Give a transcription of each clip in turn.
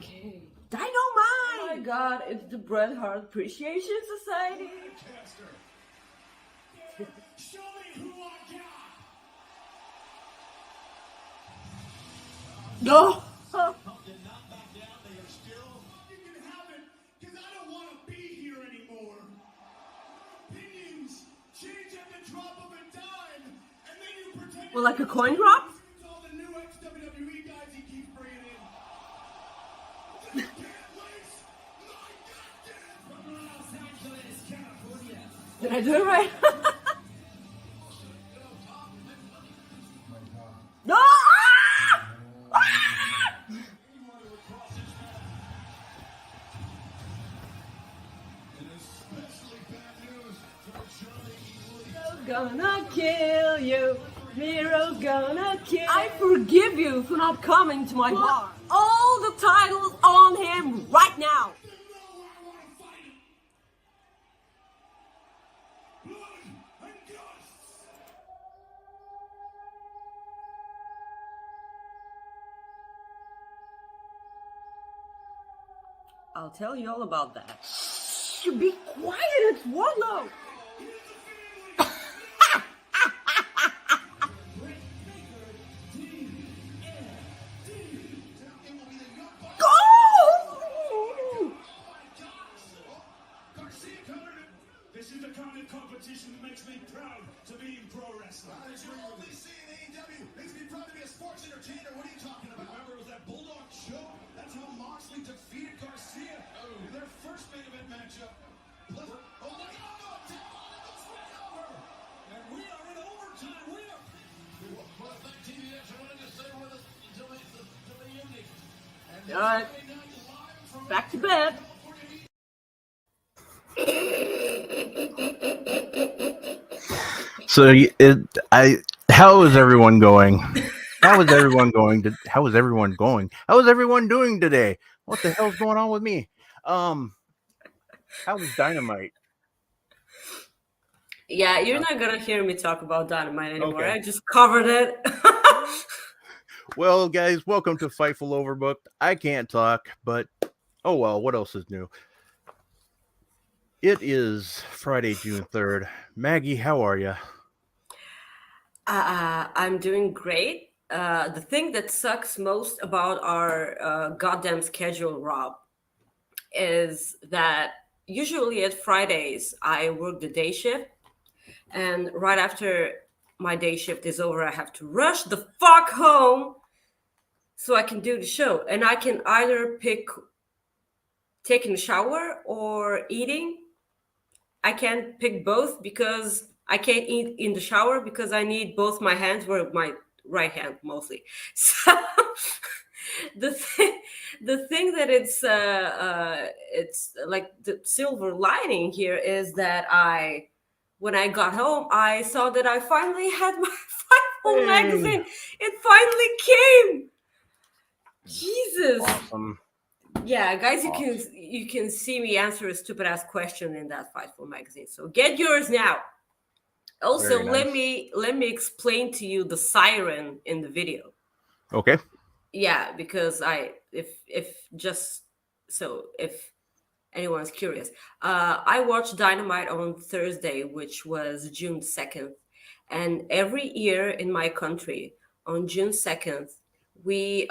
Okay. Dynamite! Oh my God, it's the Bret Hart Appreciation Society. Show me who I got. No! Did not back down. They are still. You can have it, because I don't want to be here anymore. Opinions change at the drop of a dime, and then you pretend. Well, like a coin drop? All the new ex-WWE guys he keeps bringing in. You can't waste my goddamn. From Los Angeles, California. Did I do it right? No! Ah! Ah! Gonna kill you. Miro's gonna kill. I forgive you for not coming to my bar. All the titles on him right now. I'll tell you all about that. Shh, be quiet, it's Warlow. This is the kind of competition that makes me proud to be in pro wrestling. As you only see in AEW, makes me proud to be a sports entertainer. What are you talking about? Remember, it was that Bulldog show? That's how Moxley defeated Garcia in their first main event matchup. Oh my God! And we are in overtime. We are. Well, thank TBS. I wanted to stay with us until the evening. All right. Back to bed. So how is everyone going? How is everyone going? How is everyone going? How is everyone doing today? What the hell's going on with me? How was Dynamite? Yeah, you're not gonna hear me talk about Dynamite anymore. Okay. I just covered it. Well, guys, welcome to Fightful Overbooked. I can't talk, but oh well, what else is new? It is Friday, June 3rd. Maggie, how are you? I'm doing great. The thing that sucks most about our goddamn schedule, Rob, is that usually at Fridays I work the day shift, and right after my day shift is over, I have to rush the fuck home so I can do the show. And I can either pick taking a shower or eating. I can't pick both because I can't eat in the shower because I need both my hands, or my right hand mostly. So the thing that it's like the silver lining here is that when I got home, I saw that I finally had my Fightful magazine. It finally came. Jesus. Awesome. Yeah, guys, you can see me answer a stupid ass question in that Fightful magazine. So get yours now. Also, Very nice. let me explain to you the siren in the video. Okay. Yeah, because if anyone's curious, I watched Dynamite on Thursday, which was June 2nd, and every year in my country on June 2nd, we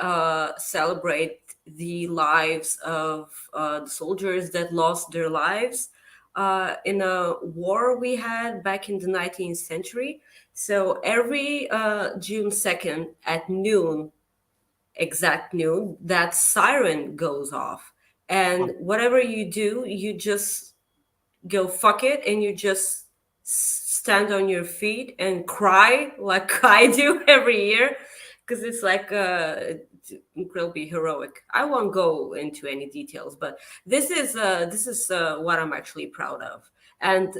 celebrate the lives of the soldiers that lost their lives in a war we had back in the 19th century. So every June 2nd at noon, exact noon, that siren goes off. And whatever you do, you just go fuck it, and you just stand on your feet and cry like I do every year, because it's like it's incredibly heroic. I won't go into any details, but this is what I'm actually proud of. And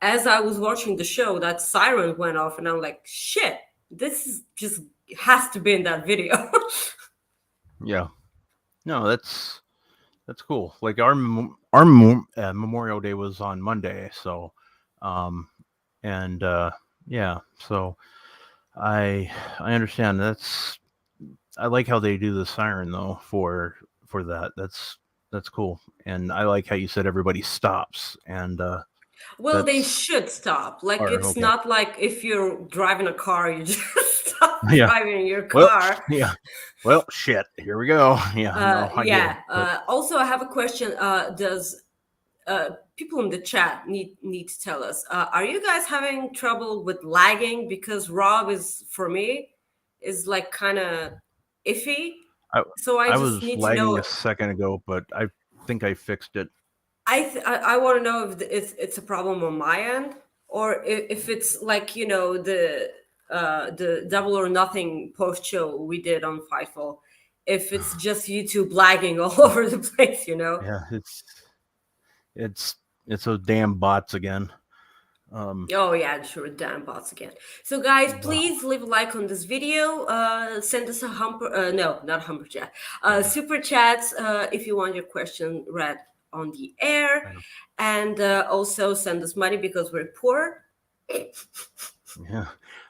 as I was watching the show, that siren went off, and I'm like, shit, this is just has to be in that video. Yeah. No, that's cool. Like our Memorial Day was on Monday, so yeah, so I understand. I like how they do the siren though for for that. That's cool, and I like how you said everybody stops, and Well, they that's should stop. Like, or it's okay, not like if you're driving a car, you just stop yeah. driving your Well, car. yeah. Well, shit. Here we go. Yeah, no, I get it. Yeah. But Also, I have a question. Does people in the chat need to tell us? Are you guys having trouble with lagging? Because Rob is, for me, is like kind of iffy. I So I I just was need to lagging know. a second ago, but I think I fixed it. I want to know if it's a problem on my end, or if it's like, the Double or Nothing post show we did on Fightful. If it's just YouTube lagging all over the place, Yeah, it's it's those damn bots again. Oh yeah, sure, damn bots again. So guys, Wow. please leave a like on this video. Send us a no, not humper chat. Super chats if you want your question read on the air, and also send us money because we're poor. Yeah.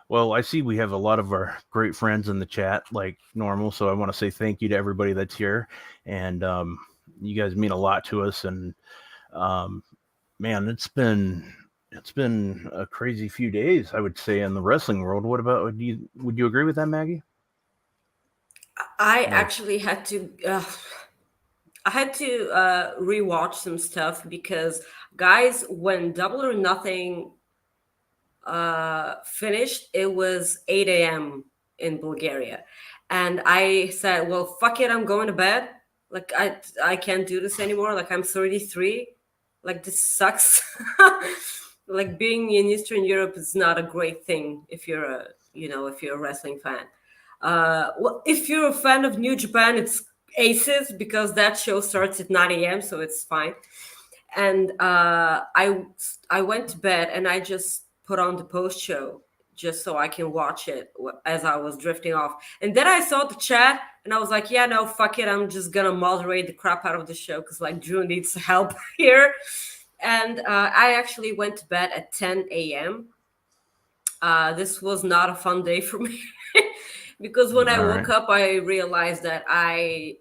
Well, I see we have a lot of our great friends in the chat, like normal. So I want to say thank you to everybody that's here, and you guys mean a lot to us. And man, it's been a crazy few days, I would say, in the wrestling world. What about would you agree with that, Maggie? I Like, actually had to. I had to rewatch some stuff because, guys, when Double or Nothing finished, it was 8 a.m. in Bulgaria, and I said, "Well, fuck it, I'm going to bed. Like, I can't do this anymore. Like, I'm 33. Like, this sucks. Like, being in Eastern Europe is not a great thing if you're a wrestling fan. Well, if you're a fan of New Japan, it's Aces because that show starts at 9 a.m., so it's fine. And I went to bed and I just put on the post show just so I can watch it as I was drifting off. And then I saw the chat and I was like, yeah, no, fuck it. I'm just gonna moderate the crap out of the show because like Drew needs help here. And I actually went to bed at 10 a.m. This was not a fun day for me because when I all woke right. up, I realized that I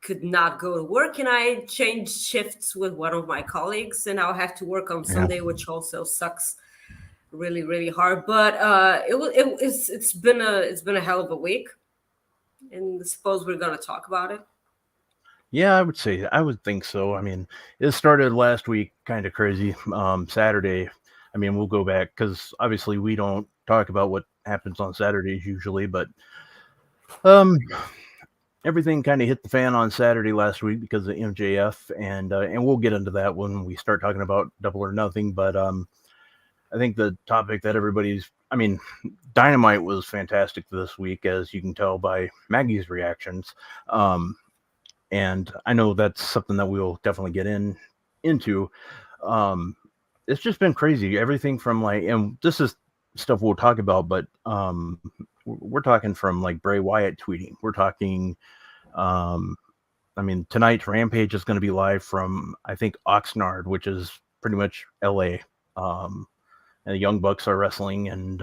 could not go to work, and I changed shifts with one of my colleagues, and I'll have to work on Yeah. Sunday, which also sucks really, really hard. But it's been a hell of a week, and I suppose we're gonna talk about it. Yeah, I would think so. I mean, it started last week kind of crazy. Saturday, I mean, we'll go back because obviously we don't talk about what happens on Saturdays usually, but um, everything kind of hit the fan on Saturday last week because of MJF, and we'll get into that when we start talking about Double or Nothing. But I think the topic that I mean, Dynamite was fantastic this week, as you can tell by Maggie's reactions. And I know that's something that we'll definitely get into. It's just been crazy. Everything from like, and this is stuff we'll talk about, but we're talking from like Bray Wyatt tweeting. We're talking, I mean, tonight's Rampage is going to be live from, I think, Oxnard, which is pretty much LA. And the Young Bucks are wrestling, and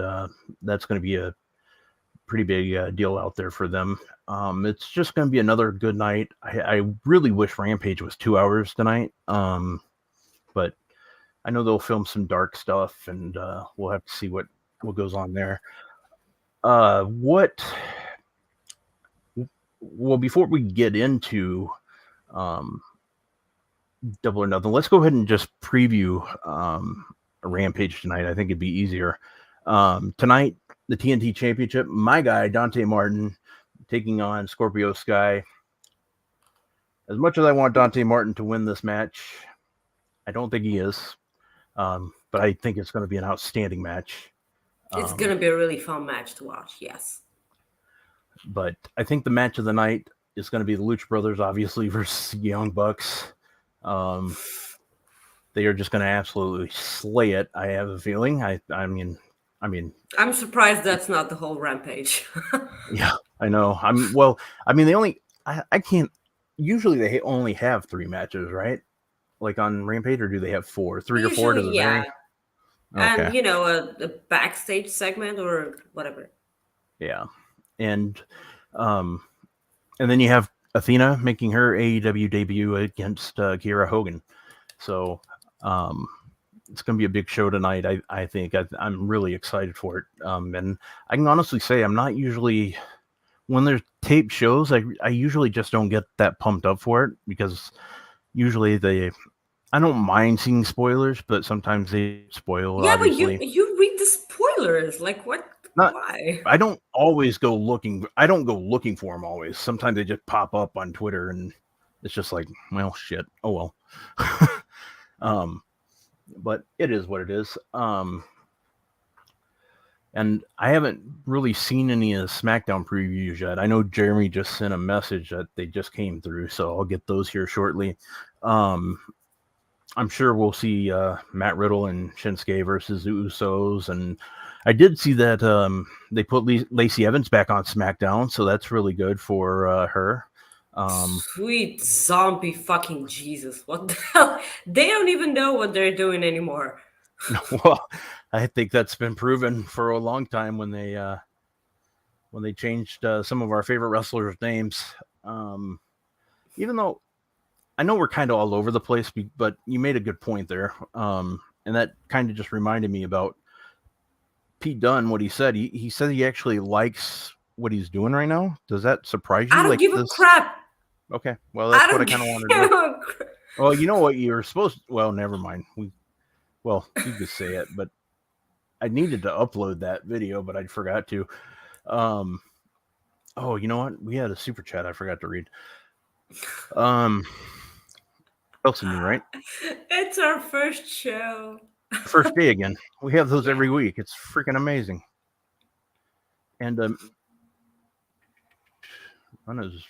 that's going to be a pretty big deal out there for them. It's just going to be another good night. I really wish Rampage was 2 hours tonight, but I know they'll film some dark stuff, and we'll have to see what goes on there. Well, before we get into Double or Nothing, let's go ahead and just preview a Rampage tonight. I think it'd be easier. Tonight, the TNT Championship, my guy, Dante Martin, taking on Scorpio Sky. As much as I want Dante Martin to win this match, I don't think he is. But I think it's going to be an outstanding match. It's going to be a really fun match to watch, yes. But I think the match of the night is going to be the Lucha Brothers, obviously, versus Young Bucks. They are just going to absolutely slay it, I have a feeling. I mean, I'm surprised that's not the whole Rampage. Yeah, I know. I can't. Usually they only have 3 matches, right? Like on Rampage, or do they have 4? 3 or 4 to the yeah. very? Okay. And a backstage segment or whatever. Yeah, and then you have Athena making her AEW debut against Kiera Hogan. So it's going to be a big show tonight. I think I'm really excited for it. And I can honestly say I'm not usually, when there's taped shows, I usually just don't get that pumped up for it, because usually I don't mind seeing spoilers, but sometimes they spoil. Yeah, obviously. but you read the spoilers. Like what? Why? I don't always go looking. I don't go looking for them always. Sometimes they just pop up on Twitter, and it's just like, well, shit. Oh well. But it is what it is. And I haven't really seen any of the SmackDown previews yet. I know Jeremy just sent a message that they just came through, so I'll get those here shortly. I'm sure we'll see Matt Riddle and Shinsuke versus the Usos, and I did see that they put Lacey Evans back on SmackDown, so that's really good for her. Sweet zombie fucking Jesus. What the hell? They don't even know what they're doing anymore. Well, I think that's been proven for a long time when they changed some of our favorite wrestlers' names. Even though I know we're kind of all over the place, but you made a good point there. And that kind of just reminded me about Pete Dunne, what he said. He said he actually likes what he's doing right now. Does that surprise you? I don't give a crap. Okay, well, that's what I kind of wanted to know. Well, you know what you're supposed to... Well, never mind. You could say it, but I needed to upload that video, but I forgot to. Oh, you know what? We had a super chat I forgot to read. Else in you, right? It's our first show. First day again. We have those every week. It's freaking amazing. And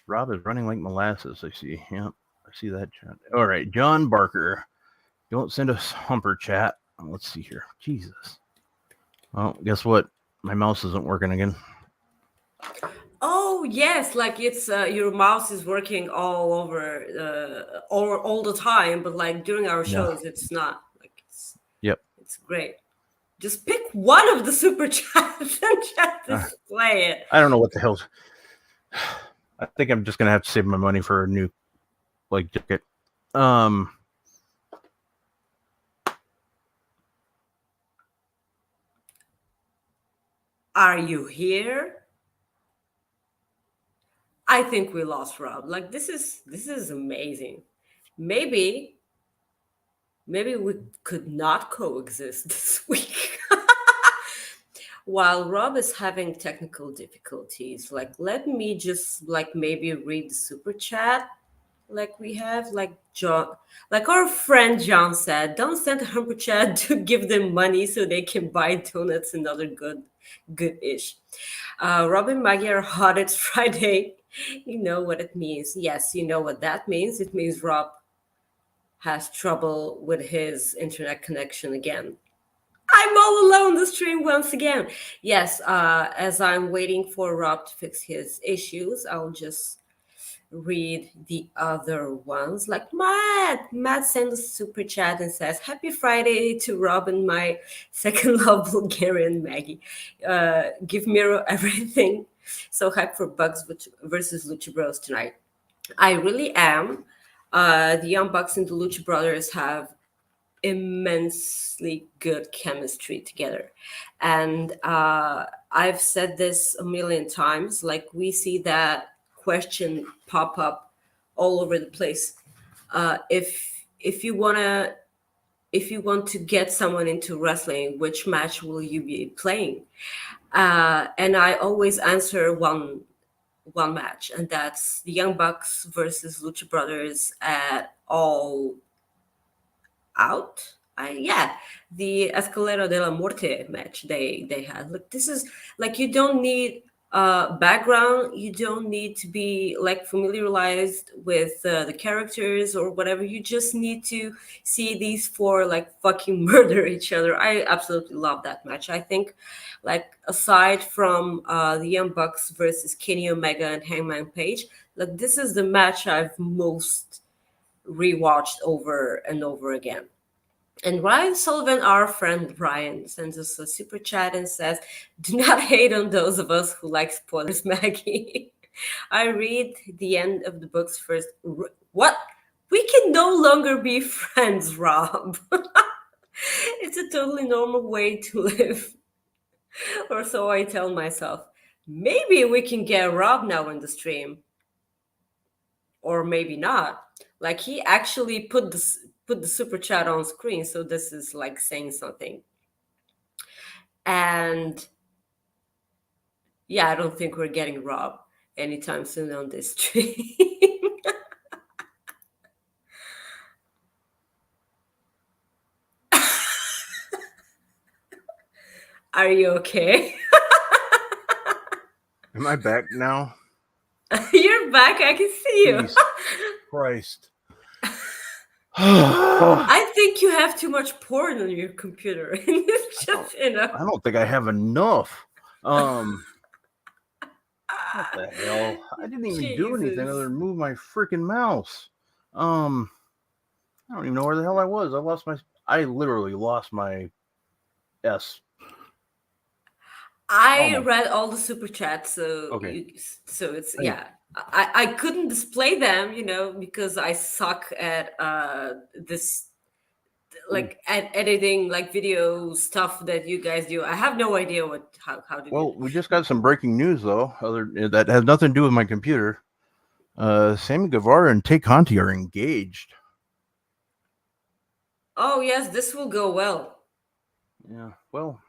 Rob is running like molasses, I see. Yeah, I see that chat. All right, John Barker. Don't send us humper chat. Let's see here. Jesus. Well, guess what? My mouse isn't working again. Oh yes, like it's your mouse is working all over, all the time, but like during our shows, it's not. Like it's great. Just pick one of the super chats and just display it. I don't know what the hell's. I think I'm just gonna have to save my money for a new jacket. Are you here? I think we lost Rob. Like this is amazing. Maybe we could not coexist this week. While Rob is having technical difficulties, like let me just maybe read the super chat like we have, like John, like our friend John said, don't send a humper chat to give them money so they can buy donuts and other good-ish. Rob and Maggie are hot. It's Friday. You know what it means. Yes, you know what that means. It means Rob has trouble with his internet connection again. I'm all alone on the stream once again. Yes, as I'm waiting for Rob to fix his issues, I'll just read the other ones. Like Matt sends a super chat and says, "Happy Friday to Rob and my second love, Bulgarian Maggie. Give Miro everything. So hype for Bucks versus Lucha Bros tonight." I really am. The Young Bucks and the Lucha Brothers have immensely good chemistry together, and I've said this a million times. Like we see that question pop up all over the place. If you want to get someone into wrestling, which match will you be playing? And I always answer one match, and that's the Young Bucks versus Lucha Brothers at All Out. The Escalera de la Muerte match they had. Like this is like, you don't need background, you don't need to be like familiarized with the characters or whatever. You just need to see these four like fucking murder each other. I absolutely love that match. I think, like, aside from the Young Bucks versus Kenny Omega and Hangman Page, like this is the match I've most rewatched over and over again. And Ryan Sullivan, our friend Ryan, sends us a super chat and says, "Do not hate on those of us who like spoilers, Maggie." I read the end of the books first. What? We can no longer be friends, Rob. It's a totally normal way to live. Or so I tell myself. Maybe we can get Rob now in the stream. Or maybe not. Like he actually put the super chat on screen, so this is like saying something. And yeah, I don't think we're getting Rob anytime soon on this stream. Are you okay? Am I back now? You're back. I can see you. Jesus Christ. I I think you have too much porn on your computer. It's just, don't think I have enough. What the hell? I didn't even do anything Jesus. other than move my freaking mouse. I don't even know where the hell I was. I literally lost my S. I Oh my- read all the super chats, so Okay. so it's Hey. yeah. I couldn't display them, because I suck at this like at editing like video stuff that you guys do. I have no idea how to do Well, it. we just got some breaking news though. That has nothing to do with my computer. Sammy Guevara and Tay Conti are engaged. Oh yes, this will go well. Yeah. Well,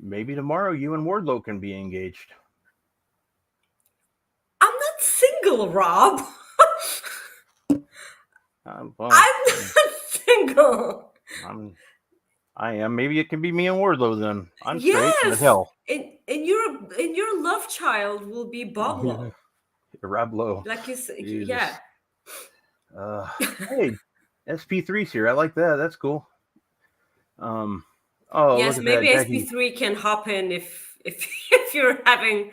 maybe tomorrow you and Wardlow can be engaged. I'm not single, Rob. Well, I'm not single. I am. Maybe it can be me and Wardlow then. I'm straight. Yes. But hell, And your love child will be Bob Lowe. Rob Lowe. Like you said, Jesus. yeah. Hey, SP3's here. I like that. That's cool. Oh, Yes, look at maybe that, Jackie. SP3 can hop in if if you're having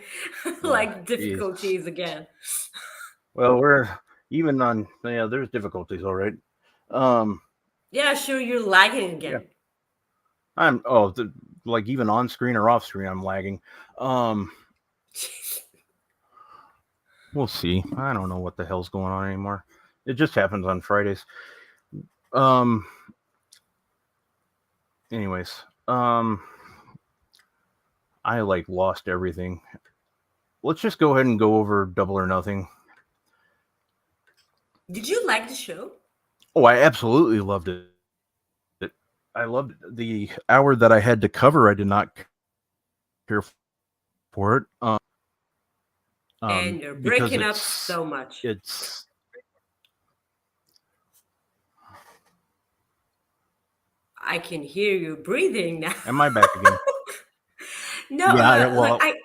like difficulties again. Well, we're even on. Yeah, there's difficulties. All right. Yeah, sure, you're lagging again. I'm like even on screen or off screen, I'm lagging. We'll see. I don't know what the hell's going on anymore. It just happens on Fridays. Anyways, I like lost everything. Let's just go ahead and go over Double or Nothing. Did you like the show? Oh, I absolutely loved it. I loved the hour that I had to cover. I did not care for it. And you're breaking up so much. I can hear you breathing now. Am I back again? No, Yeah, well, like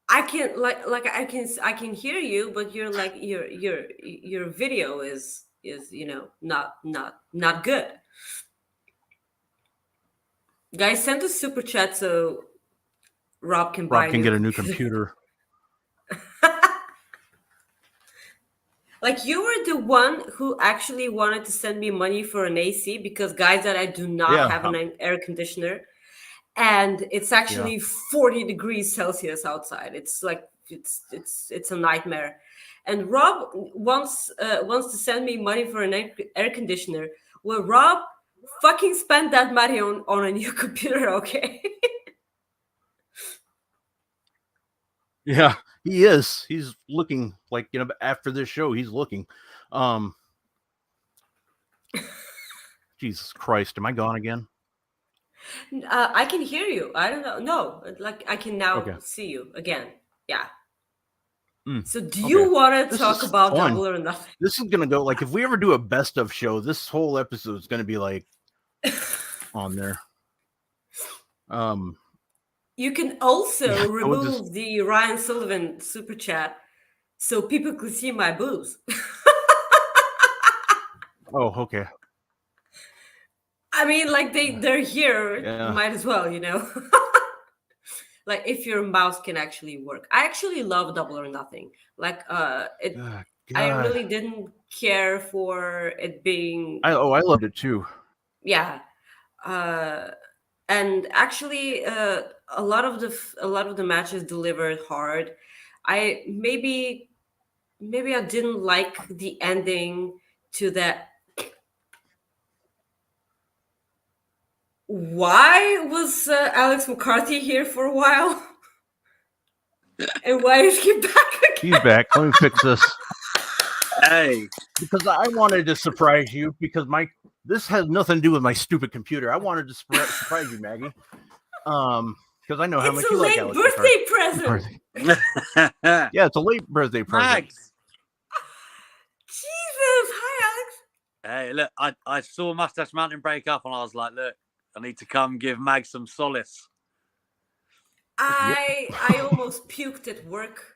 I can I can hear you, but you're like your video is not good. Guys, send a super chat so Rob can get a new computer. Like you were the one who actually wanted to send me money for an AC because guys that I do not have an air conditioner, and it's actually 40 degrees Celsius outside. It's like it's a nightmare. And Rob wants to send me money for an air conditioner. Well, Rob, fucking spend that money on a new computer, okay? Yeah, he is. He's looking like, after this show, he's looking. Jesus Christ, am I gone again? I can hear you. I don't know. No, like I can now see you again. Yeah. So do you want to talk about fun. Double or Nothing? This is going to go like, if we ever do a best of show, this whole episode is going to be like on there. You can also remove the Ryan Sullivan super chat so people could see my boobs. Oh, okay. I mean, like they're here. Yeah. Might as well, Like if your mouse can actually work. I actually love Double or Nothing. Like I really didn't care for it being. I loved it too. Yeah. And actually, a lot of the matches delivered hard. I maybe I didn't like the ending to that. Why was Alex McCarthy here for a while? And why is he back again? He's back. Let me fix this. Hey, Because I wanted to surprise you because this has nothing to do with my stupid computer. I wanted to surprise you, Maggie. Because I know how much It's a you like late Alex birthday McCarthy. present. Yeah, it's a late birthday present. Mags. Jesus, hi Hey, look, I saw Mustache Mountain break up, and I was like, look, I need to come give Mag some solace. Alex. I almost puked at work.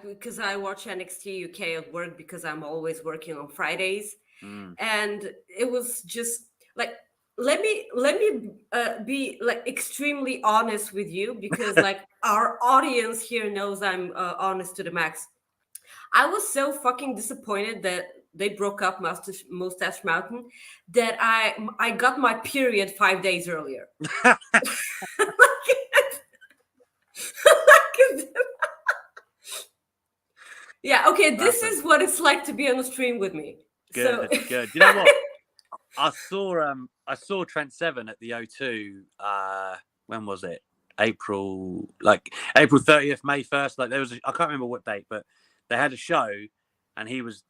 Because I watch NXT UK at work because I'm always working on Fridays, and it was just like let me be like extremely honest with you because like our audience here knows I'm honest to the max. I was so fucking disappointed that they broke up Mustache Mountain that I got my period 5 days earlier. Yeah, okay, this is what it's like to be on the stream with me. Good, So... good. You know what? I saw Trent Seven at the O2. When was it? April 30th, May 1st. Like there was, I can't remember what date, but they had a show, and he was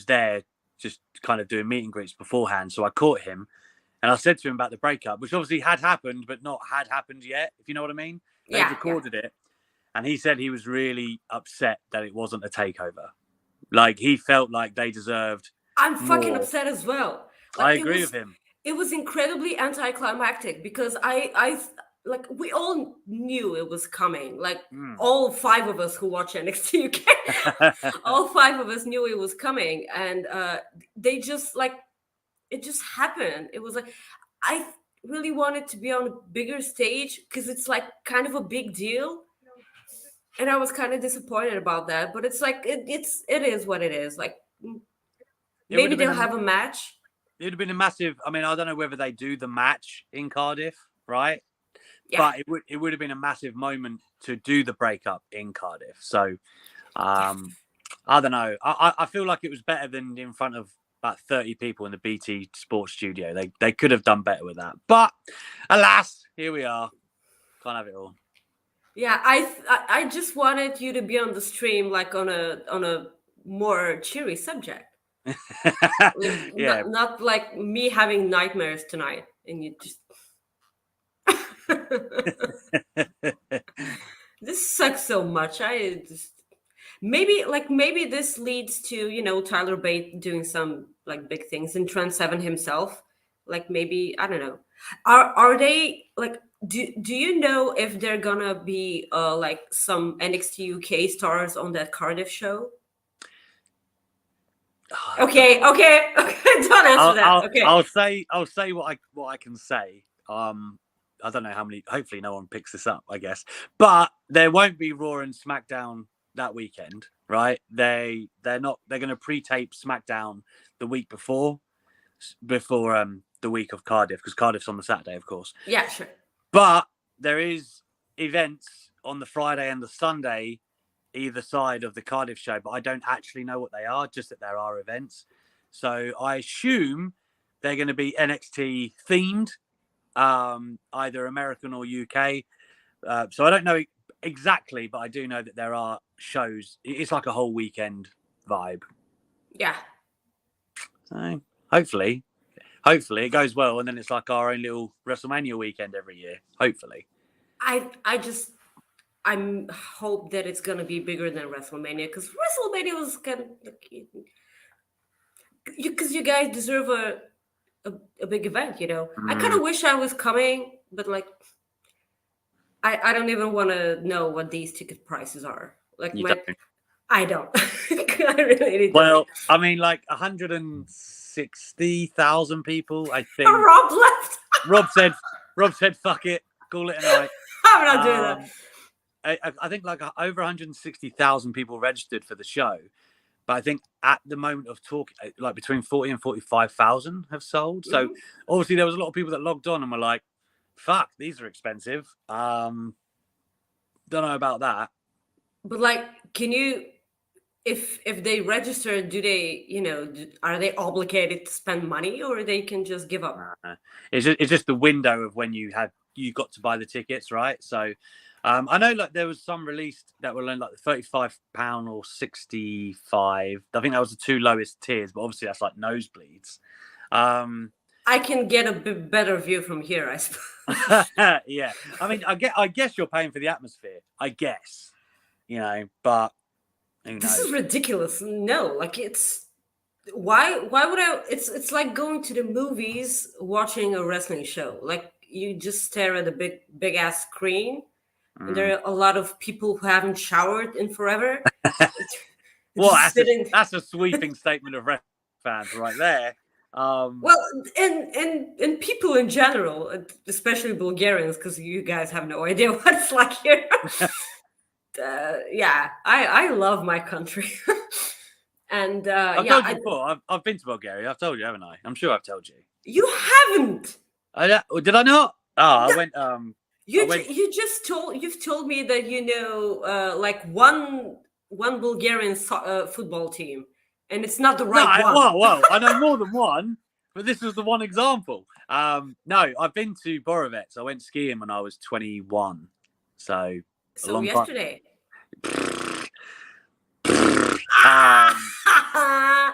there just kind of doing meet and greets beforehand. So I caught him, and I said to him about the breakup, which obviously had happened, but not had happened yet. If you know what I mean? They recorded it. And he said he was really upset that it wasn't a takeover. Like, he felt like they deserved I'm fucking more. upset as well. I agree with him. It was incredibly anticlimactic because I like, we all knew it was coming. Like, all 5 of us who watch NXT UK, all 5 of us knew it was coming. And they just, like, it just happened. It was like, I really wanted to be on a bigger stage because it's, like, kind of a big deal. And I was kind of disappointed about that, but it's like it is what it is. Like maybe they'll have a match. It would have been a massive. I mean, I don't know whether they do the match in Cardiff, right? Yeah. But it would have been a massive moment to do the breakup in Cardiff. So I don't know. I feel like it was better than in front of about 30 people in the BT Sports studio. They could have done better with that, but alas, here we are. Can't have it all. Yeah, I just wanted you to be on the stream like on a more cheery subject. Yeah, not like me having nightmares tonight, and you just this sucks so much. I just maybe this leads to Tyler Bate doing some like big things and Trent Seven himself. Like maybe I don't know. Are they like? Do you know if they're gonna be like some NXT UK stars on that Cardiff show? Okay. Don't answer that. Okay. I'll say what I can say. I don't know how many. Hopefully, no one picks this up. I guess, but there won't be Raw and SmackDown that weekend, right? They're not. They're going to pre-tape SmackDown the week before the week of Cardiff, because Cardiff's on the Saturday, of course. Yeah, sure. But there is events on the Friday and the Sunday, either side of the Cardiff show, but I don't actually know what they are, just that there are events. So I assume they're going to be NXT themed, either American or UK. So I don't know exactly, but I do know that there are shows. It's like a whole weekend vibe. Yeah. So hopefully it goes well, and then it's like our own little WrestleMania weekend every year. Hopefully. I hope that it's gonna be bigger than WrestleMania, because WrestleMania was kind of because you guys deserve a big event. I kind of wish I was coming, but like I don't even want to know what these ticket prices are. Like I don't. I really don't. Well, I mean, like 160,000 people, I think. Rob left. Rob said, "Fuck it, call it a night." I'm not doing that. I think like over 160,000 people registered for the show, but I think at the moment of talk, like between 40 and 45,000 have sold. So obviously there was a lot of people that logged on and were like, "Fuck, these are expensive." Don't know about that. But like, can you, if they register, do they, are they obligated to spend money, or they can just give up? It's just the window of when you got to buy the tickets, right? So I know like there was some released that were like £35 or 65. I think that was the two lowest tiers, but obviously that's like nosebleeds. I can get a bit better view from here, I suppose. Yeah, I mean, I guess you're paying for the atmosphere, I guess, but who knows? This is ridiculous. No, like why would I? It's like going to the movies, watching a wrestling show. Like you just stare at a big ass screen, and there are a lot of people who haven't showered in forever. Well, Just that's a sweeping statement of wrestling fans right there. Well, and people in general, especially Bulgarians, because you guys have no idea what it's like here. Yeah, I love my country. And I've told you before. I've been to Bulgaria. I've told you, haven't I? I'm sure I've told you. You haven't. Did I not? Oh, I went. You've told me that like one Bulgarian football team, and it's not the right one. Well, I know more than one, but this was the one example. No, I've been to Borovets. I went skiing when I was 21. So yesterday.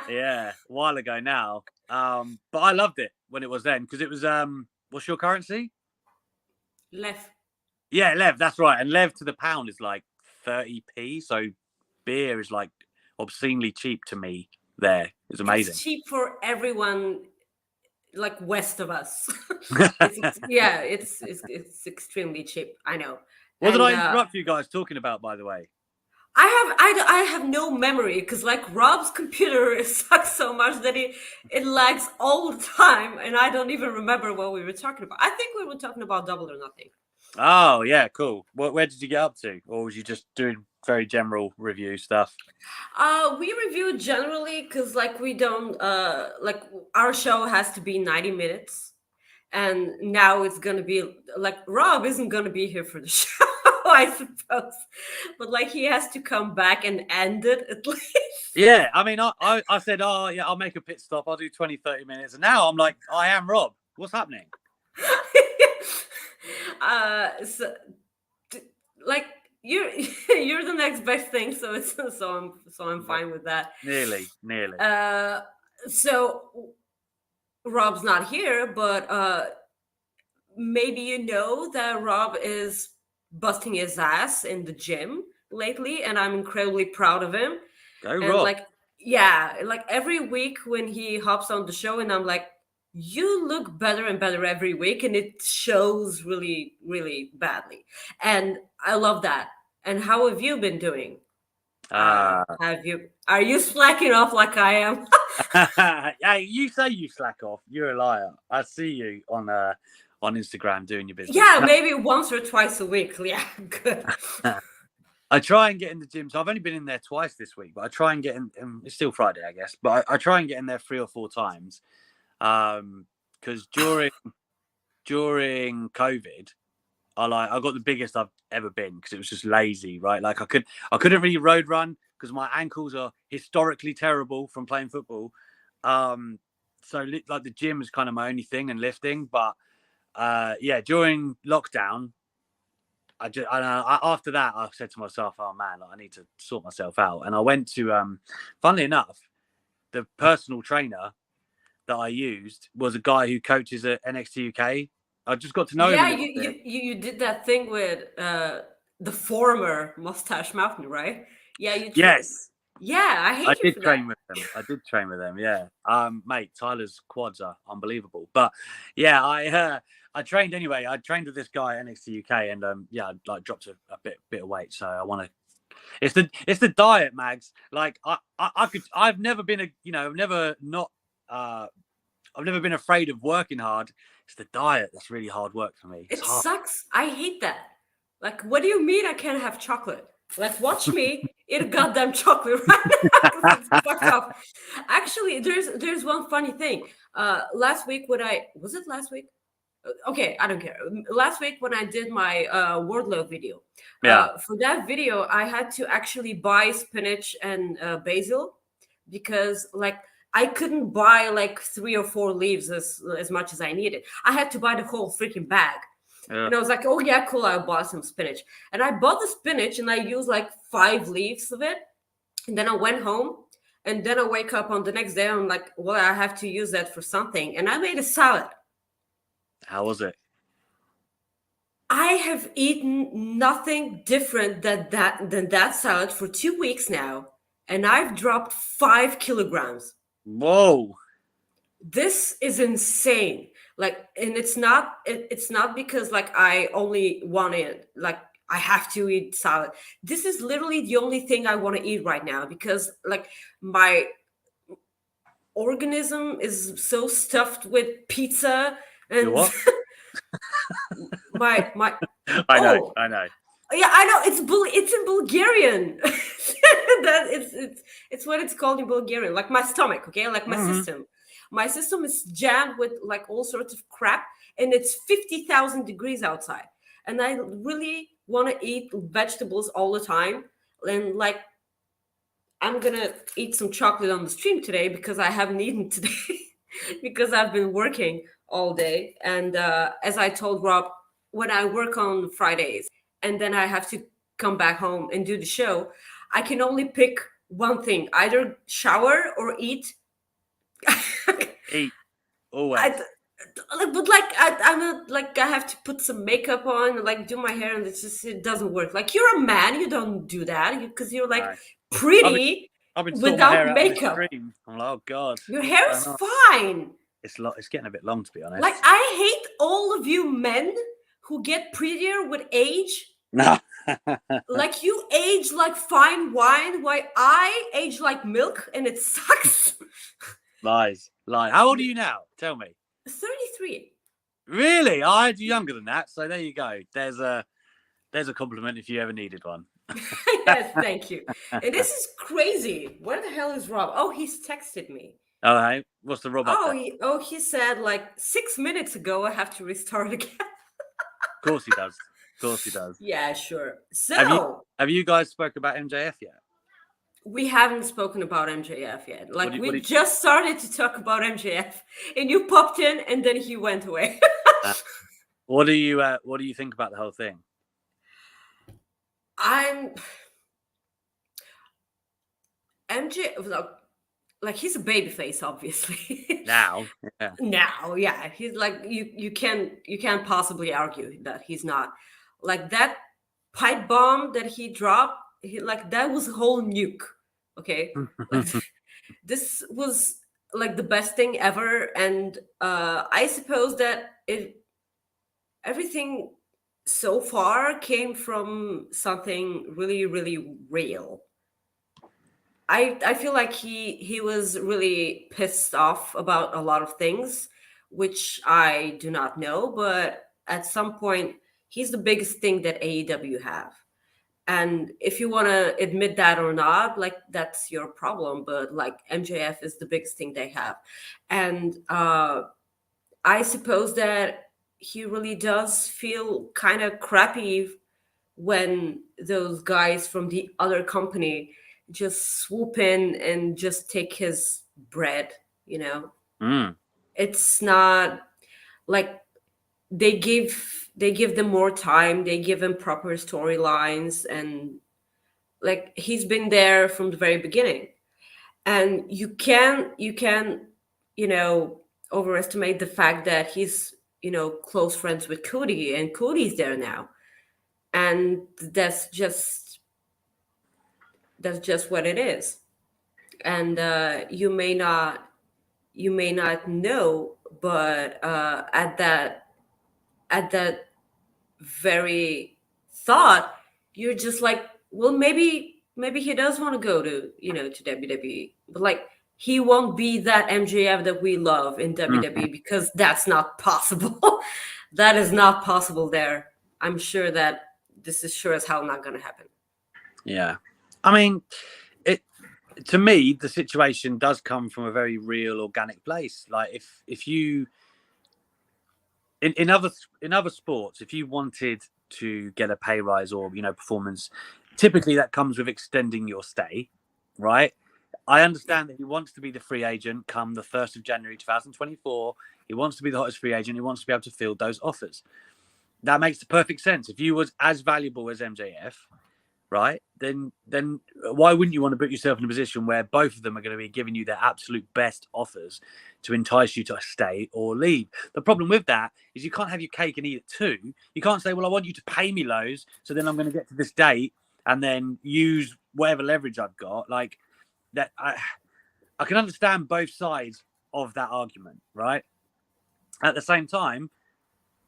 Yeah, a while ago now. But I loved it when it was then because it was what's your currency? Lev. Yeah, Lev, that's right. And Lev to the pound is like 30p. So beer is like obscenely cheap to me there. It's amazing. It's cheap for everyone like west of us. It's extremely cheap. I know. What did I interrupt you guys talking about, by the way? I have no memory because like Rob's computer sucks so much that it lags all the time, and I don't even remember what we were talking about. I think we were talking about Double or Nothing. Oh yeah, cool. Where did you get up to, or was you just doing very general review stuff? We review generally because like we don't like our show has to be 90 minutes, and now it's gonna be like Rob isn't gonna be here for the show. I suppose, but like he has to come back and end it at least. Yeah, I mean, I said, oh yeah, I'll make a pit stop. I'll do 20, 30 minutes, and now I'm like, I am Rob. What's happening? Like you're the next best thing, so I'm fine with that. Nearly. So Rob's not here, but maybe you know that Rob is busting his ass in the gym lately, and I'm incredibly proud of him. Go Rob. Like every week when he hops on the show, and I'm like, you look better and better every week, and it shows really, really badly. And I love that. And how have you been doing? Are you slacking off like I am? Hey, you say you slack off. You're a liar. I see you on Instagram doing your business. Yeah, maybe once or twice a week. Yeah, good. I try and get in the gym. So I've only been in there twice this week, but I try and get in. It's still Friday, I guess, but I try and get in there 3 or 4 times. Because during COVID, I got the biggest I've ever been because it was just lazy, right? Like I couldn't really road run because my ankles are historically terrible from playing football. So like the gym is kind of my only thing and lifting, but during lockdown, after that I said to myself, oh man, I need to sort myself out, and I went to funnily enough, the personal trainer that I used was a guy who coaches at NXT UK. I just got to know him. Yeah, you did that thing with the former Mustache Mountain, right? Yeah, Yes. Yeah, I did train with them. Yeah. Mate, Tyler's quads are unbelievable. But yeah, I trained anyway. I trained with this guy at NXT UK, and I like dropped a bit of weight. So I want to. It's the diet, Mags. Like I've never been I've never been afraid of working hard. It's the diet that's really hard work for me. It sucks. I hate that. Like, what do you mean I can't have chocolate? Like, watch me eat a goddamn chocolate right now. Fuck off. Actually, there's one funny thing. Last week, was it last week? Okay, I don't care. Last week when I did my Wardlow video, Yeah. for that video, I had to actually buy spinach and basil because like I couldn't buy like 3 or 4 leaves as much as I needed. I had to buy the whole freaking bag. Yeah. And I was like, oh yeah, cool, I'll buy some spinach. And I bought the spinach and I used like 5 leaves of it. And then I went home and then I wake up on the next day. I'm like, well, I have to use that for something. And I made a salad. How was it? I have eaten nothing different than that salad for 2 weeks now. And I've dropped 5 kilograms. Whoa. This is insane. Like, and it's not because like I only want it, like I have to eat salad. This is literally the only thing I want to eat right now because like my organism is so stuffed with pizza and what? my I know. yeah, I know it's in Bulgarian. That it's what it's called in Bulgarian. Like my stomach, okay, like my system. My system is jammed with like all sorts of crap, and it's 50,000 degrees outside. And I really want to eat vegetables all the time. And like, I'm gonna eat some chocolate on the stream today because I haven't eaten today because I've been working all day. And as I told Rob, when I work on Fridays and then I have to come back home and do the show, I can only pick one thing: either shower or eat. Eat always. But like I'm not like I have to put some makeup on and like do my hair, and it doesn't work. Like you're a man, you don't do that because you're like pretty I've been sorting my hair without out makeup. on the stream. I'm like, oh god, Your hair is fine. It's getting a bit long to be honest. Like I hate all of you men who get prettier with age. No. Like you age like fine wine, while I age like milk, and it sucks. Lies. How old are you now? Tell me. 33. Really? I had you younger than that. So there you go. There's a compliment if you ever needed one. Yes, thank you. And this is crazy. Where the hell is Rob? Oh, he's texted me. Oh, hey, what's the Rob? He said like 6 minutes ago I have to restart again. Of course he does. Of course he does. Yeah, sure. So have you guys spoke about MJF yet? We haven't spoken about MJF yet. Like we just started to talk about MJF, and you popped in, and then he went away. What do you think about the whole thing? MJF, like he's a babyface, obviously. Now, yeah, he's like you can't possibly argue that he's not. Like that pipe bomb that he dropped, that was a whole nuke. Okay, this was like the best thing ever, and I suppose that everything so far came from something really, really real. I feel like he was really pissed off about a lot of things, which I do not know, but at some point he's the biggest thing that AEW have. And if you want to admit that or not, like that's your problem. But like MJF is the biggest thing they have. And I suppose that he really does feel kind of crappy when those guys from the other company just swoop in and just take his bread, you know? It's not like they give them more time, they give him proper storylines, and like he's been there from the very beginning. And you can overestimate the fact that he's close friends with Cody, and Cody's there now, and that's just what it is. And you may not know, but at that very thought, you're just like, well, maybe he does want to go to WWE, but like he won't be that MJF that we love in WWE because that's not possible. That is not possible there. I'm sure that this is sure as hell not going to happen. Yeah. I mean, to me, the situation does come from a very real, organic place. Like if you in other sports, if you wanted to get a pay rise or performance, typically that comes with extending your stay, right? I understand that he wants to be the free agent come the 1st of January 2024. He wants to be the hottest free agent. He wants to be able to field those offers. That makes the perfect sense. If you was as valuable as MJF, right, then why wouldn't you want to put yourself in a position where both of them are going to be giving you their absolute best offers to entice you to stay or leave? The problem with that is you can't have your cake and eat it too. You can't say, well, I want you to pay me loads, so then I'm going to get to this date and then use whatever leverage I've got. Like that, I can understand both sides of that argument, right? At the same time,